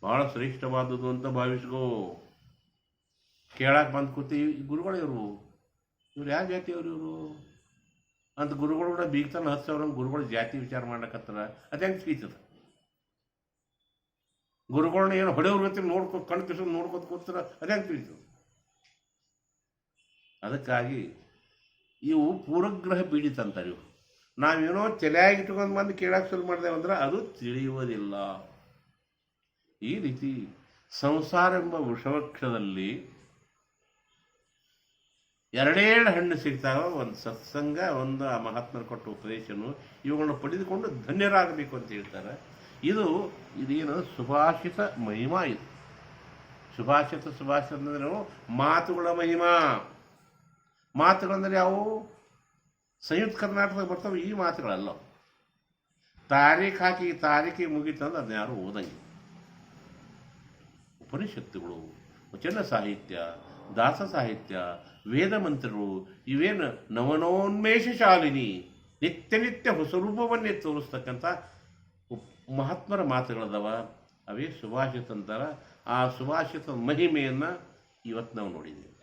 ಬಹಳ ಶ್ರೇಷ್ಠವಾದದ್ದು ಅಂತ ಭಾವಿಸ್ಕೋ. ಕೇಳಕ್ಕೆ ಬಂದು ಕೂತಿ ಗುರುಗಳು ಇವ್ರು ಯಾವ ಜಾತಿಯವರು ಇವರು ಅಂತ ಗುರುಗಳು ಕೂಡ ಬೀಗ್ತಾನೆ 10,000 ಗುರುಗಳು ಜಾತಿ ವಿಚಾರ ಮಾಡ್ಲಕತ್ತಾರ. ಅದು ಹೆಂಗೆ ಸಿಗ್ತದೆ? ಗುರುಗಳನ್ನ ಏನು ಹೊಡೆಯವ್ರ ಗತಿ ಕಣ್ ಕಿಸ್ಕೊಂಡು ನೋಡ್ಕೊತ ಕೂತಾರ, ಅದು ಹೆಂಗೆ ತಿಳಿತದೆ? ಅದಕ್ಕಾಗಿ ಇವು ಪೂರ್ವಗ್ರಹ ಪೀಡಿತ ಅಂತಾರೆ. ಇವು ನಾವೇನೋ ತಲೆಯಾಗಿ ಇಟ್ಕೊಂಡು ಬಂದು ಕೇಳಕ್ಕೆ ಶುರು ಮಾಡಿದೆವಂದ್ರೆ ಅದು ತಿಳಿಯುವುದಿಲ್ಲ. ಈ ರೀತಿ ಸಂಸಾರ ಎಂಬ ವೃಷವೃಕ್ಷದಲ್ಲಿ 2 ಹಣ್ಣು ಸಿಗ್ತಾವ. ಒಂದು ಸತ್ಸಂಗ, ಒಂದು ಆ ಮಹಾತ್ಮರು ಕೊಟ್ಟ ಉಪದೇಶನು. ಇವುಗಳನ್ನ ಪಡೆದುಕೊಂಡು ಧನ್ಯರಾಗಬೇಕು ಅಂತ ಹೇಳ್ತಾರೆ. ಇದೇನು ಸುಭಾಷಿತ ಮಹಿಮಾ. ಇದು ಸುಭಾಷಿತ ಅಂದರೆ ಮಾತುಗಳ ಮಹಿಮಾ. ಮಾತುಗಳಂದರೆ ಯಾವುವು? ಸಂಯುಕ್ತ ಕರ್ನಾಟಕದಾಗ ಬರ್ತವೆ ಈ ಮಾತುಗಳಲ್ಲ. ತಾರೀಖಿ ಮುಗಿತಂದ್ರೆ ಅದನ್ನ ಯಾರು ಓದಂಗಿಲ್ಲ. ಉಪನಿಷತ್ತುಗಳು, ವಚನ ಸಾಹಿತ್ಯ, ದಾಸ ಸಾಹಿತ್ಯ, ವೇದ ಮಂತ್ರಗಳು ಇವೇನು ನವನೋನ್ಮೇಷ ಶಾಲಿನಿ, ನಿತ್ಯ ಹೊಸ ರೂಪವನ್ನೇ ತೋರಿಸ್ತಕ್ಕಂಥ ಮಹಾತ್ಮರ ಮಾತುಗಳದವ, ಅವೇ ಸುಭಾಷಿತ ಅಂತಾರೆ. ಆ ಸುಭಾಷಿತ ಮಹಿಮೆಯನ್ನು ಇವತ್ತು ನಾವು ನೋಡಿದ್ದೀವಿ.